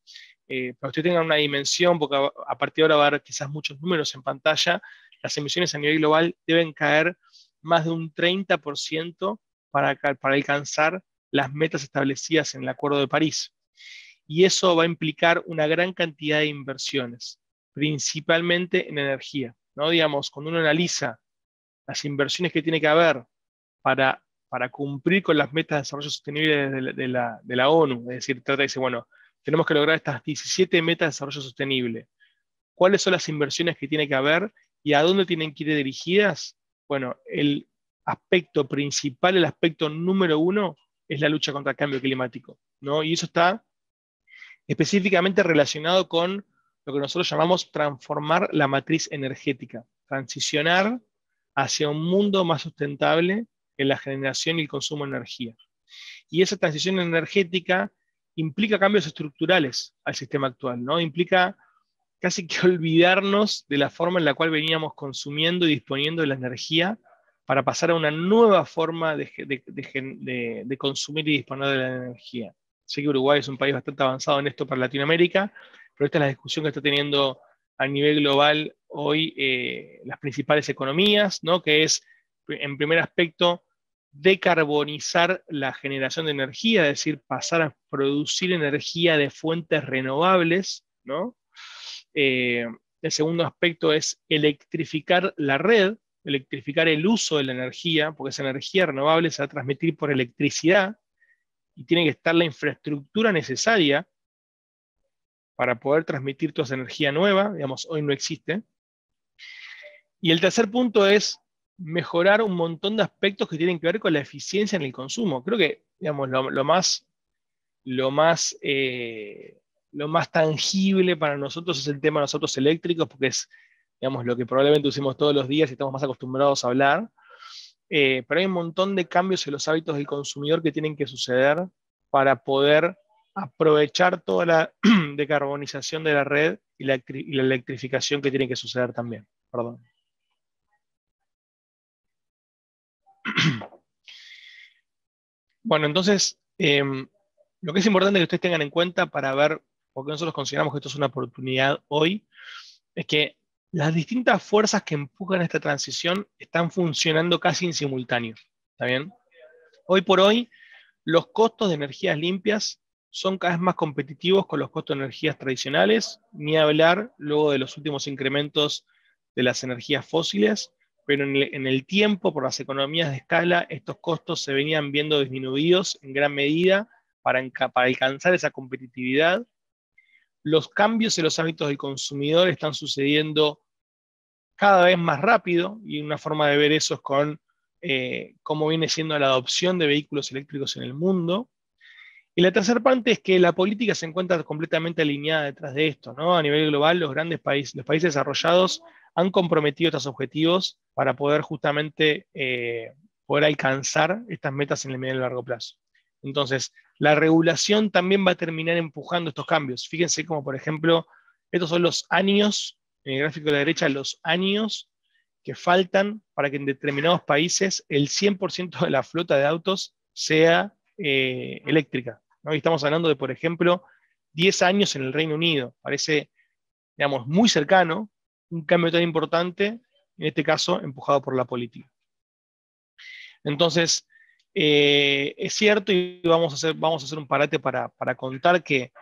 Para que ustedes tengan una dimensión, porque a partir de ahora va a haber quizás muchos números en pantalla, las emisiones a nivel global deben caer más de un 30% para alcanzar las metas establecidas en el Acuerdo de París. Y eso va a implicar una gran cantidad de inversiones, principalmente en energía, ¿no? Digamos, cuando uno analiza las inversiones que tiene que haber para cumplir con las metas de desarrollo sostenible de la ONU, es decir, trata de decir, bueno, tenemos que lograr estas 17 metas de desarrollo sostenible. ¿Cuáles son las inversiones que tiene que haber y a dónde tienen que ir dirigidas? Bueno, el aspecto principal, el aspecto número uno, es la lucha contra el cambio climático, ¿no? Y eso está específicamente relacionado con lo que nosotros llamamos transformar la matriz energética, transicionar hacia un mundo más sustentable en la generación y el consumo de energía. Y esa transición energética implica cambios estructurales al sistema actual, ¿no? Implica casi que olvidarnos de la forma en la cual veníamos consumiendo y disponiendo de la energía para pasar a una nueva forma de consumir y disponer de la energía. Sé que Uruguay es un país bastante avanzado en esto para Latinoamérica, pero esta es la discusión que está teniendo a nivel global hoy las principales economías, ¿no? Que es, en primer aspecto, decarbonizar la generación de energía, es decir, pasar a producir energía de fuentes renovables, ¿no? El segundo aspecto es electrificar la red, electrificar el uso de la energía, porque esa energía renovable se va a transmitir por electricidad y tiene que estar la infraestructura necesaria para poder transmitir toda esa energía nueva, digamos, hoy no existe. Y el tercer punto es mejorar un montón de aspectos que tienen que ver con la eficiencia en el consumo. Creo que, digamos, lo más tangible para nosotros es el tema de los autos eléctricos, porque es, digamos, lo que probablemente usemos todos los días y estamos más acostumbrados a hablar. Pero hay un montón de cambios en los hábitos del consumidor que tienen que suceder para poder aprovechar toda la decarbonización de la red y la electrificación que tiene que suceder también. Perdón. Bueno, entonces, lo que es importante que ustedes tengan en cuenta para ver por qué nosotros consideramos que esto es una oportunidad hoy, es que las distintas fuerzas que empujan esta transición están funcionando casi en simultáneo. ¿Está bien? Hoy por hoy, los costos de energías limpias son cada vez más competitivos con los costos de energías tradicionales, ni hablar luego de los últimos incrementos de las energías fósiles, pero en el tiempo, por las economías de escala, estos costos se venían viendo disminuidos en gran medida para alcanzar esa competitividad. Los cambios en los hábitos del consumidor están sucediendo cada vez más rápido, y una forma de ver eso es con cómo viene siendo la adopción de vehículos eléctricos en el mundo. Y la tercera parte es que la política se encuentra completamente alineada detrás de esto, ¿no? A nivel global, los países desarrollados han comprometido estos objetivos para poder justamente poder alcanzar estas metas en el medio y largo plazo. Entonces, la regulación también va a terminar empujando estos cambios. Fíjense como, por ejemplo, estos son los años, en el gráfico de la derecha, los años que faltan para que en determinados países el 100% de la flota de autos sea eléctrica, ¿no? Y estamos hablando de, por ejemplo, 10 años en el Reino Unido. Parece, digamos, muy cercano, un cambio tan importante, en este caso, empujado por la política. Entonces, es cierto, y vamos a hacer un parate para contar que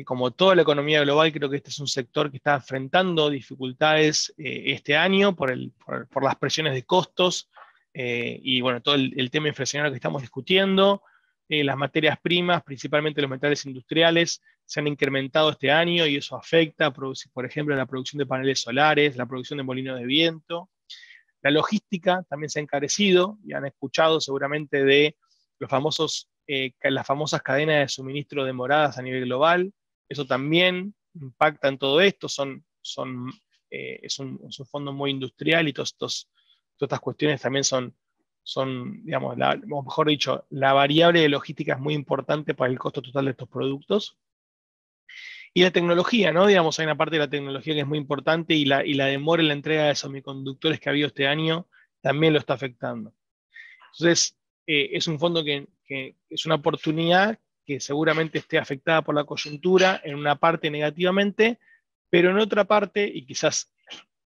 como toda la economía global, creo que este es un sector que está enfrentando dificultades este año por las presiones de costos y bueno, todo el tema inflacionario que estamos discutiendo. Las materias primas, principalmente los metales industriales, se han incrementado este año y eso afecta, por ejemplo, la producción de paneles solares, la producción de molinos de viento. La logística también se ha encarecido, y han escuchado seguramente de las famosas cadenas de suministro demoradas a nivel global. Eso también impacta en todo esto, es un fondo muy industrial y todas estas cuestiones también son digamos, o mejor dicho, la variable de logística es muy importante para el costo total de estos productos. Y la tecnología, ¿no? Digamos, hay una parte de la tecnología que es muy importante y la demora en la entrega de semiconductores que ha habido este año también lo está afectando. Entonces, es un fondo que es una oportunidad que seguramente esté afectada por la coyuntura, en una parte negativamente, pero en otra parte, y quizás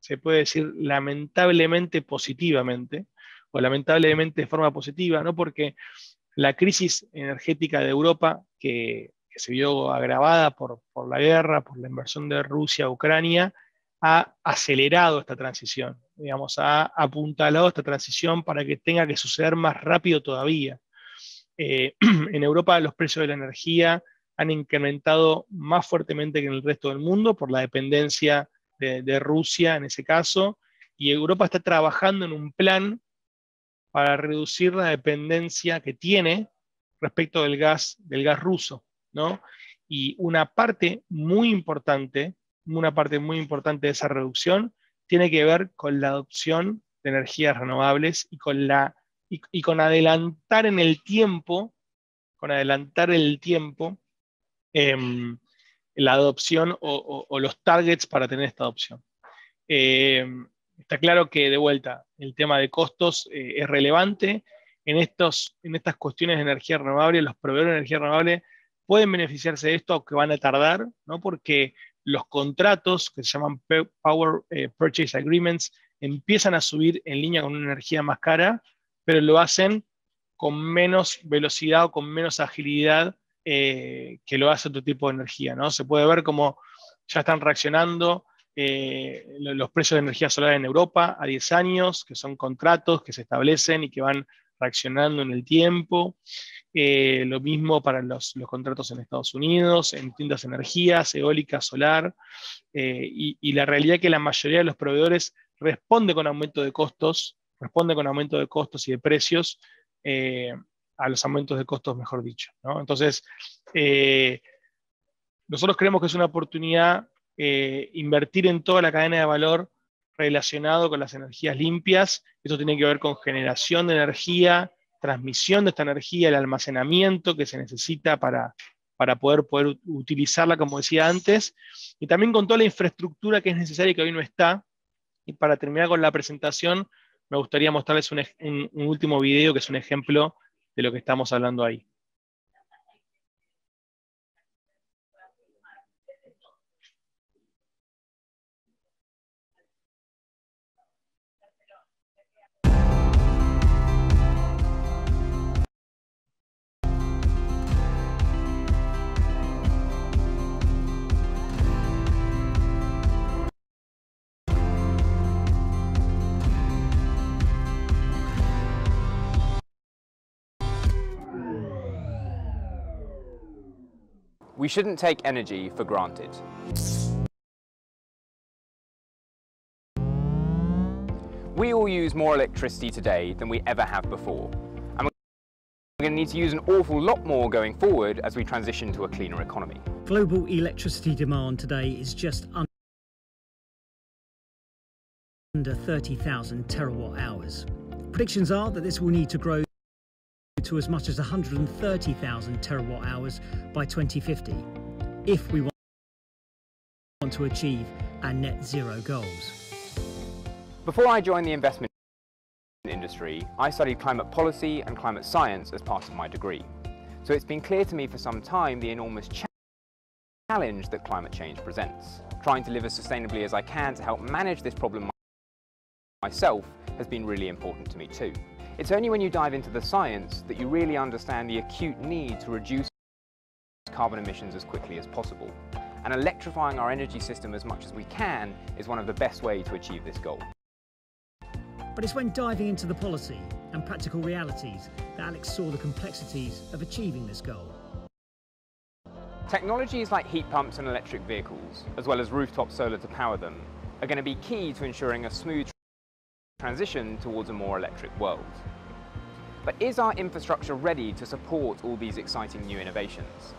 se puede decir lamentablemente positivamente, o lamentablemente de forma positiva, ¿no? Porque la crisis energética de Europa, que se vio agravada por la guerra, por la invasión de Rusia a Ucrania, ha acelerado esta transición, digamos, ha apuntalado esta transición para que tenga que suceder más rápido todavía. En Europa los precios de la energía han incrementado más fuertemente que en el resto del mundo por la dependencia de Rusia en ese caso, y Europa está trabajando en un plan para reducir la dependencia que tiene respecto del gas ruso, ¿no? Y una parte muy importante de esa reducción tiene que ver con la adopción de energías renovables y con adelantar en el tiempo, la adopción o los targets para tener esta adopción. Está claro que, de vuelta, el tema de costos es relevante. En estas cuestiones de energía renovable, los proveedores de energía renovable pueden beneficiarse de esto, aunque van a tardar, ¿no? Porque los contratos, que se llaman Power Purchase Agreements, empiezan a subir en línea con una energía más cara, pero lo hacen con menos velocidad o con menos agilidad que lo hace otro tipo de energía, ¿no? Se puede ver cómo ya están reaccionando los precios de energía solar en Europa a 10 años, que son contratos que se establecen y que van reaccionando en el tiempo. Lo mismo para los contratos en Estados Unidos, en distintas energías, eólica, solar, y la realidad es que la mayoría de los proveedores responde con aumento de costos y de precios a los aumentos de costos, mejor dicho, ¿no? Entonces, nosotros creemos que es una oportunidad invertir en toda la cadena de valor relacionado con las energías limpias. Eso tiene que ver con generación de energía, transmisión de esta energía, el almacenamiento que se necesita para poder utilizarla, como decía antes, y también con toda la infraestructura que es necesaria y que hoy no está. Y para terminar con la presentación, me gustaría mostrarles un último video que es un ejemplo de lo que estamos hablando ahí. We shouldn't take energy for granted. We all use more electricity today than we ever have before. And we're going to need to use an awful lot more going forward as we transition to a cleaner economy. Global electricity demand today is just under 30,000 terawatt hours. Predictions are that this will need to grow to as much as 130,000 terawatt hours by 2050 if we want to achieve our net zero goals. Before I joined the investment industry, I studied climate policy and climate science as part of my degree. So it's been clear to me for some time the enormous challenge that climate change presents. Trying to live as sustainably as I can to help manage this problem myself has been really important to me too. It's only when you dive into the science that you really understand the acute need to reduce carbon emissions as quickly as possible. And electrifying our energy system as much as we can is one of the best ways to achieve this goal. But it's when diving into the policy and practical realities that Alex saw the complexities of achieving this goal. Technologies like heat pumps and electric vehicles, as well as rooftop solar to power them, are going to be key to ensuring a smooth transition towards a more electric world. But is our infrastructure ready to support all these exciting new innovations?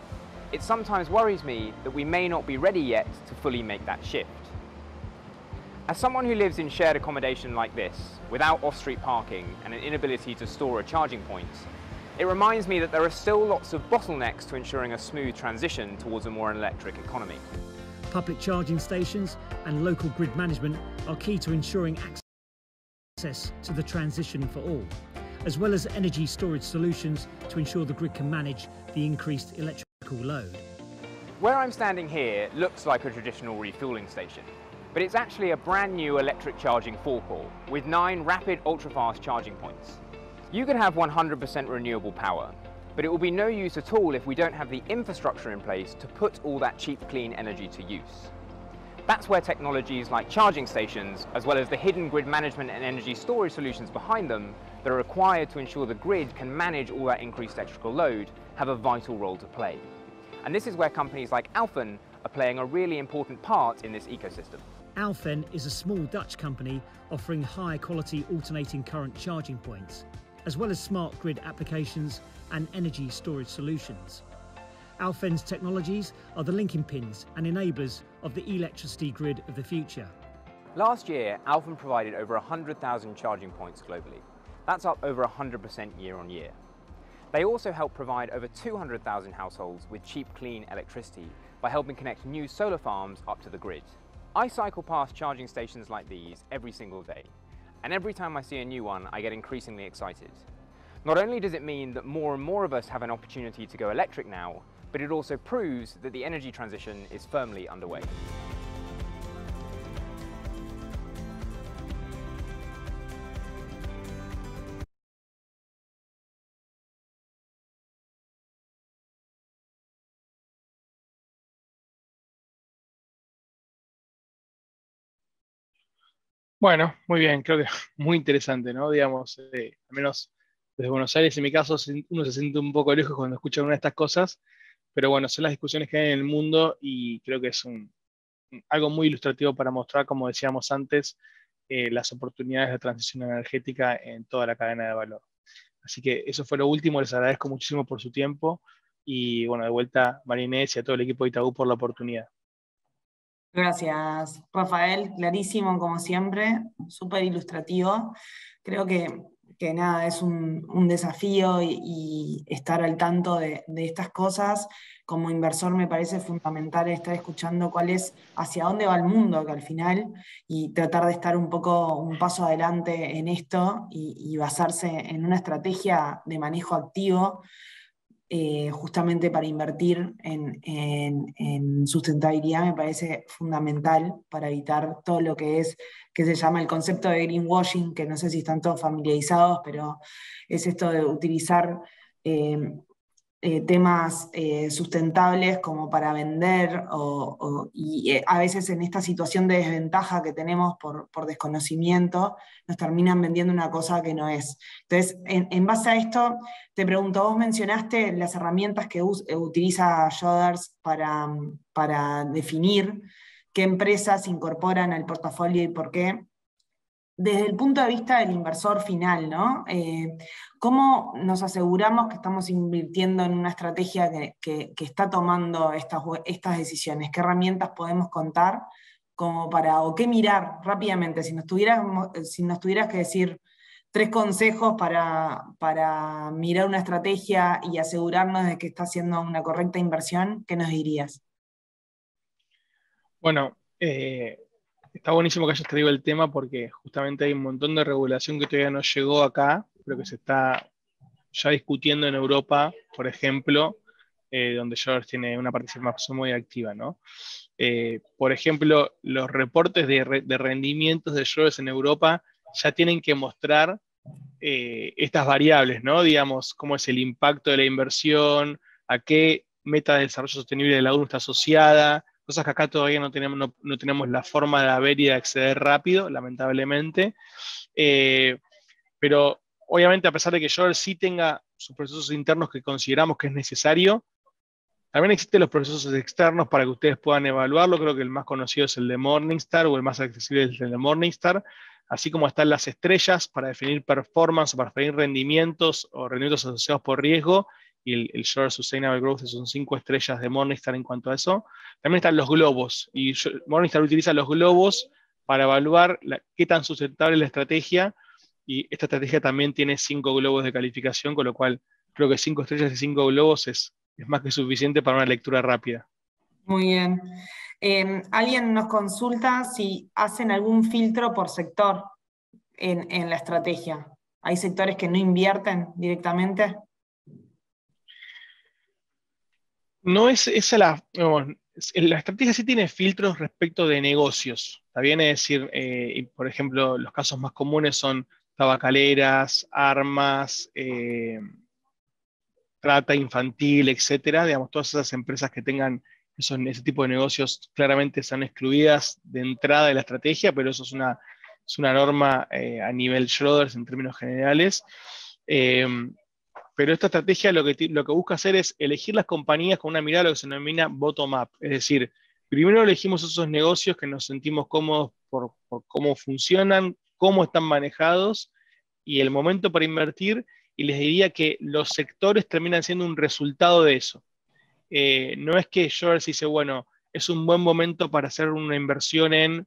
It sometimes worries me that we may not be ready yet to fully make that shift. As someone who lives in shared accommodation like this, without off-street parking and an inability to store a charging point, it reminds me that there are still lots of bottlenecks to ensuring a smooth transition towards a more electric economy. Public charging stations and local grid management are key to ensuring access to the transition for all, as well as energy storage solutions to ensure the grid can manage the increased electrical load. Where I'm standing here looks like a traditional refueling station, but it's actually a brand new electric charging forecourt with 9 rapid ultra-fast charging points. You could have 100% renewable power, but it will be no use at all if we don't have the infrastructure in place to put all that cheap, clean energy to use. That's where technologies like charging stations, as well as the hidden grid management and energy storage solutions behind them that are required to ensure the grid can manage all that increased electrical load, have a vital role to play. And this is where companies like Alfen are playing a really important part in this ecosystem. Alfen is a small Dutch company offering high-quality alternating current charging points, as well as smart grid applications and energy storage solutions. Alfen's technologies are the linking pins and enablers of the electricity grid of the future. Last year, Alfen provided over 100,000 charging points globally. That's up over 100% year on year. They also help provide over 200,000 households with cheap, clean electricity by helping connect new solar farms up to the grid. I cycle past charging stations like these every single day, and every time I see a new one, I get increasingly excited. Not only does it mean that more and more of us have an opportunity to go electric now, but it also proves that the energy transition is firmly underway. Bueno, muy bien, creo que muy interesante, ¿no? Digamos, al menos desde Buenos Aires, en mi caso, uno se siente un poco lejos cuando escucha una de estas cosas, pero bueno, son las discusiones que hay en el mundo y creo que es algo muy ilustrativo para mostrar, como decíamos antes, las oportunidades de transición energética en toda la cadena de valor. Así que eso fue lo último, les agradezco muchísimo por su tiempo y bueno, de vuelta María Inés y a todo el equipo de Itaú por la oportunidad. Gracias, Rafael, clarísimo como siempre, súper ilustrativo. Creo que nada, es un desafío y estar al tanto de estas cosas. Como inversor me parece fundamental estar escuchando hacia dónde va el mundo, que al final, y tratar de estar un paso adelante en esto y basarse en una estrategia de manejo activo, justamente para invertir en sustentabilidad me parece fundamental para evitar todo lo que se llama el concepto de greenwashing, que no sé si están todos familiarizados, pero es esto de utilizar temas sustentables como para vender y a veces en esta situación de desventaja que tenemos por desconocimiento nos terminan vendiendo una cosa que no es. Entonces, en base a esto, te pregunto, vos mencionaste las herramientas que utiliza Joders para definir qué empresas incorporan al portafolio y por qué. Desde el punto de vista del inversor final, ¿no? ¿Cómo nos aseguramos que estamos invirtiendo en una estrategia que está tomando estas decisiones? ¿Qué herramientas podemos contar o qué mirar rápidamente? Si nos tuvieras que decir 3 consejos para mirar una estrategia y asegurarnos de que está haciendo una correcta inversión, ¿qué nos dirías? Bueno, está buenísimo que hayas traído el tema porque justamente hay un montón de regulación que todavía no llegó acá, pero que se está ya discutiendo en Europa, por ejemplo, donde Schroders tiene una participación muy activa, ¿no? Por ejemplo, los reportes de rendimientos de Schroders en Europa ya tienen que mostrar estas variables, ¿no? Digamos, cómo es el impacto de la inversión, a qué meta de desarrollo sostenible de la ONU está asociada, cosas que acá todavía no tenemos la forma de ver y de acceder rápido, lamentablemente. Pero obviamente, a pesar de que Schroders sí tenga sus procesos internos que consideramos que es necesario, también existen los procesos externos para que ustedes puedan evaluarlo. Creo que el más conocido es el de Morningstar, o el más accesible es el de Morningstar, así como están las estrellas para definir performance o para definir rendimientos o rendimientos asociados por riesgo, y el Schroders Sustainable Growth son 5 estrellas de Morningstar en cuanto a eso. También están los globos, y Morningstar utiliza los globos para evaluar qué tan sustentable es la estrategia, y esta estrategia también tiene 5 globos de calificación, con lo cual creo que 5 estrellas y 5 globos es más que suficiente para una lectura rápida. Muy bien. Alguien nos consulta si hacen algún filtro por sector en la estrategia. ¿Hay sectores que no invierten directamente? No es esa la estrategia sí tiene filtros respecto de negocios. Está bien, es decir, por ejemplo, los casos más comunes son tabacaleras, armas, trata infantil, etcétera. Digamos, todas esas empresas que tengan ese tipo de negocios claramente están excluidas de entrada de la estrategia, pero eso es una norma a nivel Schroders en términos generales. Pero esta estrategia lo que busca hacer es elegir las compañías con una mirada a lo que se denomina bottom-up. Es decir, primero elegimos esos negocios que nos sentimos cómodos por cómo funcionan, cómo están manejados, y el momento para invertir, y les diría que los sectores terminan siendo un resultado de eso. No es que Schroders dice, bueno, es un buen momento para hacer una inversión en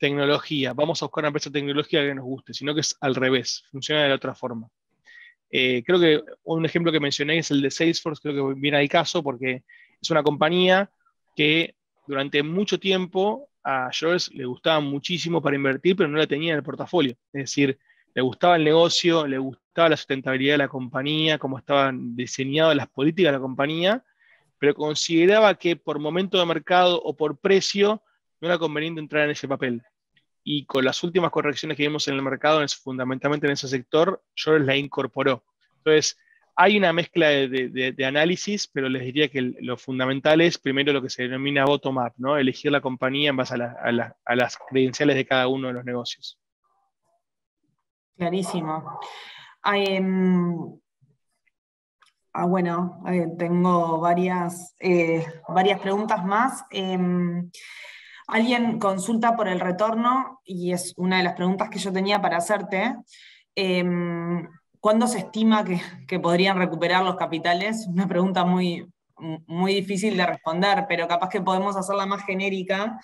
tecnología, vamos a buscar una empresa tecnológica que nos guste, sino que es al revés, funciona de la otra forma. Creo que un ejemplo que mencioné es el de Salesforce, creo que viene al caso porque es una compañía que durante mucho tiempo a Schroders le gustaba muchísimo para invertir, pero no la tenía en el portafolio. Es decir, le gustaba el negocio, le gustaba la sustentabilidad de la compañía, cómo estaban diseñadas las políticas de la compañía, pero consideraba que por momento de mercado o por precio no era conveniente entrar en ese papel. Y con las últimas correcciones que vimos en el mercado, fundamentalmente en ese sector, Schroders la incorporó. Entonces, hay una mezcla de análisis, pero les diría que lo fundamental es primero lo que se denomina bottom-up, ¿no? Elegir la compañía en base a las credenciales de cada uno de los negocios. Clarísimo. Bueno, tengo varias preguntas más. Alguien consulta por el retorno, y es una de las preguntas que yo tenía para hacerte. ¿Cuándo se estima que podrían recuperar los capitales? Una pregunta muy, muy difícil de responder, pero capaz que podemos hacerla más genérica.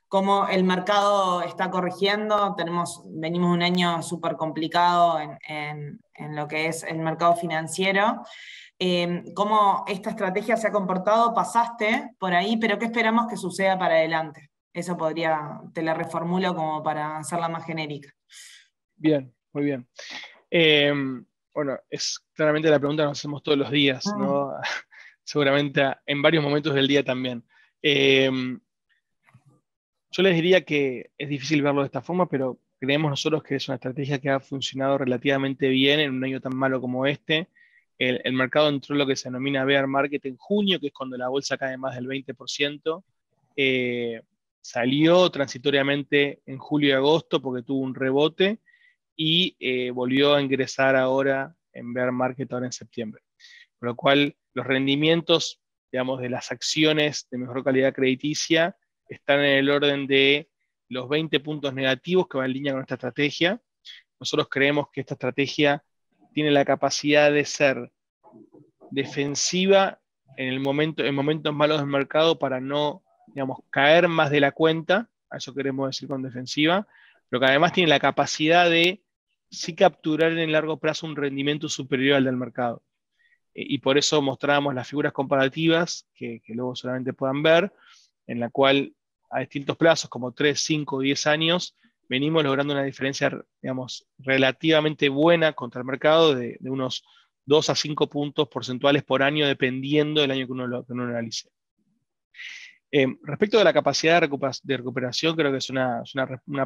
Como el mercado está corrigiendo, venimos de un año súper complicado en lo que es el mercado financiero. ¿Cómo esta estrategia se ha comportado? Pasaste por ahí, pero ¿qué esperamos que suceda para adelante? Eso te la reformulo como para hacerla más genérica. Bien, muy bien. Bueno, es claramente la pregunta que nos hacemos todos los días, ¿no? Seguramente en varios momentos del día también. Yo les diría que es difícil verlo de esta forma, pero creemos nosotros que es una estrategia que ha funcionado relativamente bien en un año tan malo como este. El mercado entró en lo que se denomina bear market en junio, que es cuando la bolsa cae más del 20%. Salió transitoriamente en julio y agosto porque tuvo un rebote, y volvió a ingresar ahora en bear market ahora en septiembre. Por lo cual los rendimientos, digamos, de las acciones de mejor calidad crediticia están en el orden de los 20 puntos negativos, que va en línea con esta estrategia. Nosotros creemos que esta estrategia tiene la capacidad de ser defensiva en momentos malos del mercado para no, digamos, caer más de la cuenta, a eso queremos decir con defensiva, pero que además tiene la capacidad de sí capturar en el largo plazo un rendimiento superior al del mercado. Y por eso mostramos las figuras comparativas, que luego solamente puedan ver, en la cual a distintos plazos, como 3, 5, 10 años, venimos logrando una diferencia, digamos, relativamente buena contra el mercado de unos 2 a 5 puntos porcentuales por año, dependiendo del año que uno analice. Respecto de la capacidad de recuperación, creo que es una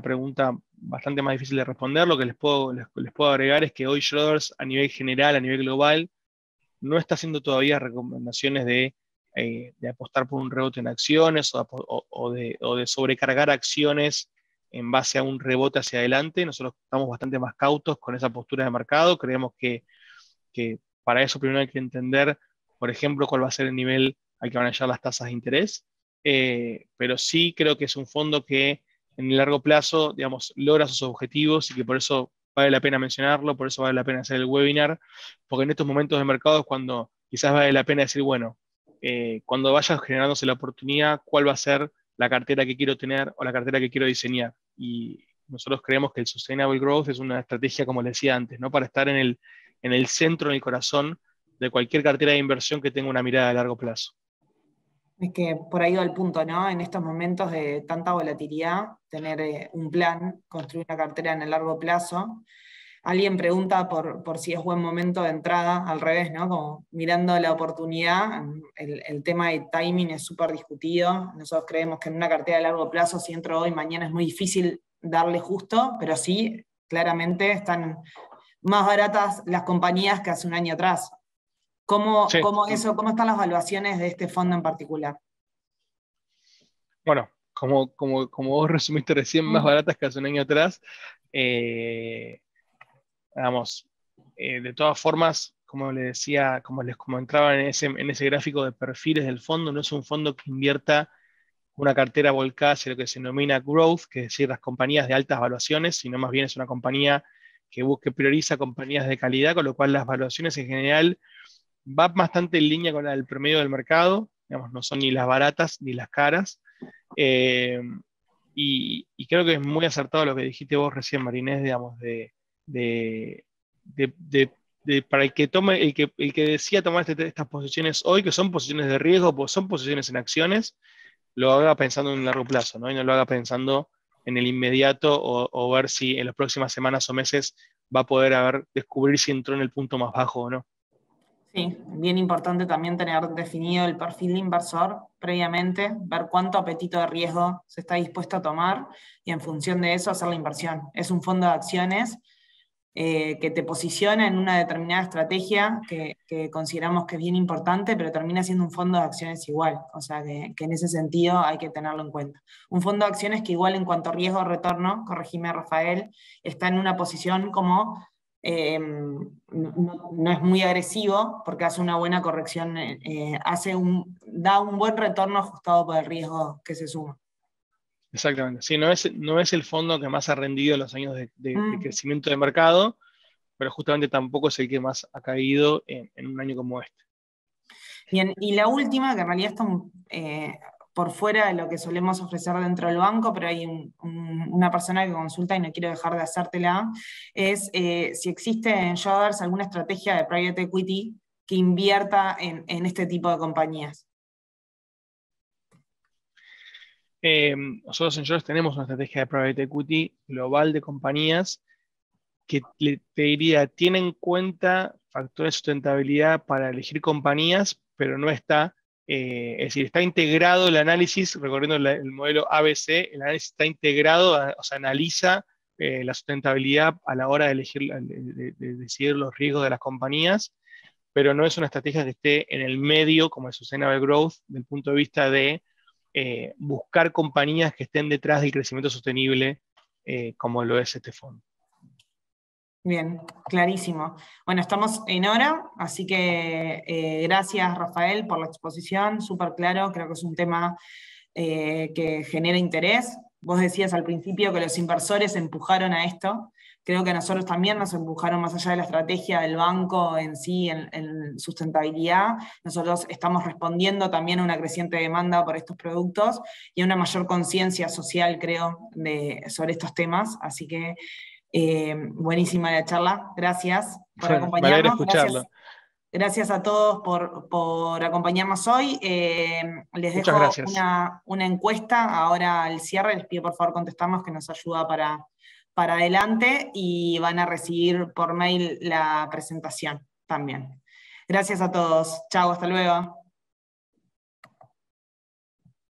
pregunta bastante más difícil de responder. Lo que les puedo agregar es que hoy Schroders, a nivel general, a nivel global, no está haciendo todavía recomendaciones de apostar por un rebote en acciones o de sobrecargar acciones en base a un rebote hacia adelante. Nosotros estamos bastante más cautos con esa postura de mercado. Creemos que para eso primero hay que entender, por ejemplo, cuál va a ser el nivel al que van a llegar las tasas de interés. Pero sí creo que es un fondo que en el largo plazo, digamos, logra sus objetivos y que por eso vale la pena mencionarlo, por eso vale la pena hacer el webinar, porque en estos momentos de mercado es cuando quizás vale la pena decir, bueno, cuando vaya generándose la oportunidad, ¿cuál va a ser la cartera que quiero tener o la cartera que quiero diseñar? Y nosotros creemos que el Sustainable Growth es una estrategia, como les decía antes, ¿no? Para estar en el centro, en el corazón de cualquier cartera de inversión que tenga una mirada a largo plazo. Es que por ahí va el punto, ¿no? En estos momentos de tanta volatilidad, tener un plan, construir una cartera en el largo plazo. Alguien pregunta por si es buen momento de entrada, al revés, ¿no? Como mirando la oportunidad, el tema de timing es súper discutido. Nosotros creemos que en una cartera de largo plazo, si entro hoy, mañana es muy difícil darle justo, pero sí, claramente están más baratas las compañías que hace un año atrás. ¿Cómo están las valuaciones de este fondo en particular? Bueno, como vos resumiste recién, más baratas que hace un año atrás. De todas formas, como les decía, como les comentaba en ese gráfico de perfiles del fondo, no es un fondo que invierta una cartera volcada hacia lo que se denomina growth, que es decir, las compañías de altas valuaciones, sino más bien es una compañía que prioriza compañías de calidad, con lo cual las valuaciones en general van bastante en línea con el promedio del mercado, digamos, no son ni las baratas ni las caras. Y creo que es muy acertado lo que dijiste vos recién, Marinés, digamos, para el que decía tomar estas posiciones hoy, que son posiciones de riesgo, pues son posiciones en acciones, lo haga pensando en un largo plazo, ¿no? Y no lo haga pensando en el inmediato o ver si en las próximas semanas o meses va a poder descubrir si entró en el punto más bajo o no. Sí, bien importante también tener definido el perfil de inversor previamente, ver cuánto apetito de riesgo se está dispuesto a tomar y en función de eso hacer la inversión. Es un fondo de acciones que te posiciona en una determinada estrategia que consideramos que es bien importante, pero termina siendo un fondo de acciones igual. O sea que en ese sentido hay que tenerlo en cuenta. Un fondo de acciones que igual en cuanto a riesgo-retorno, corregime Rafael, está en una posición como no es muy agresivo porque hace una buena corrección, da un buen retorno ajustado por el riesgo que se suma. Exactamente. Sí, no es el fondo que más ha rendido en los años de crecimiento de mercado, pero justamente tampoco es el que más ha caído en un año como este. Bien, y la última, que en realidad está por fuera de lo que solemos ofrecer dentro del banco, pero hay una persona que consulta y no quiero dejar de hacértela, es si existe en Schroders alguna estrategia de private equity que invierta en este tipo de compañías. Nosotros en Schroders tenemos una estrategia de private equity global de compañías que te diría, tiene en cuenta factores de sustentabilidad para elegir compañías, pero no está, es decir, está integrado el análisis, recorriendo el modelo ABC, el análisis está integrado, o sea, analiza la sustentabilidad a la hora de elegir, de decidir los riesgos de las compañías, pero no es una estrategia que esté en el medio, como el Sustainable Growth, del punto de vista de buscar compañías que estén detrás del crecimiento sostenible, como lo es este fondo. Bien, clarísimo. Bueno, estamos en hora, así que gracias Rafael por la exposición, súper claro, creo que es un tema que genera interés. Vos decías al principio que los inversores empujaron a esto, creo que a nosotros también nos empujaron más allá de la estrategia del banco en sí, en sustentabilidad. Nosotros estamos respondiendo también a una creciente demanda por estos productos y a una mayor conciencia social, creo, sobre estos temas, así que buenísima la charla, gracias por acompañarnos. Gracias a todos por acompañarnos hoy. Les dejo una encuesta ahora al cierre, les pido por favor contestarnos, que nos ayuda para adelante, y van a recibir por mail la presentación. también. Gracias a todos. Chao, hasta luego.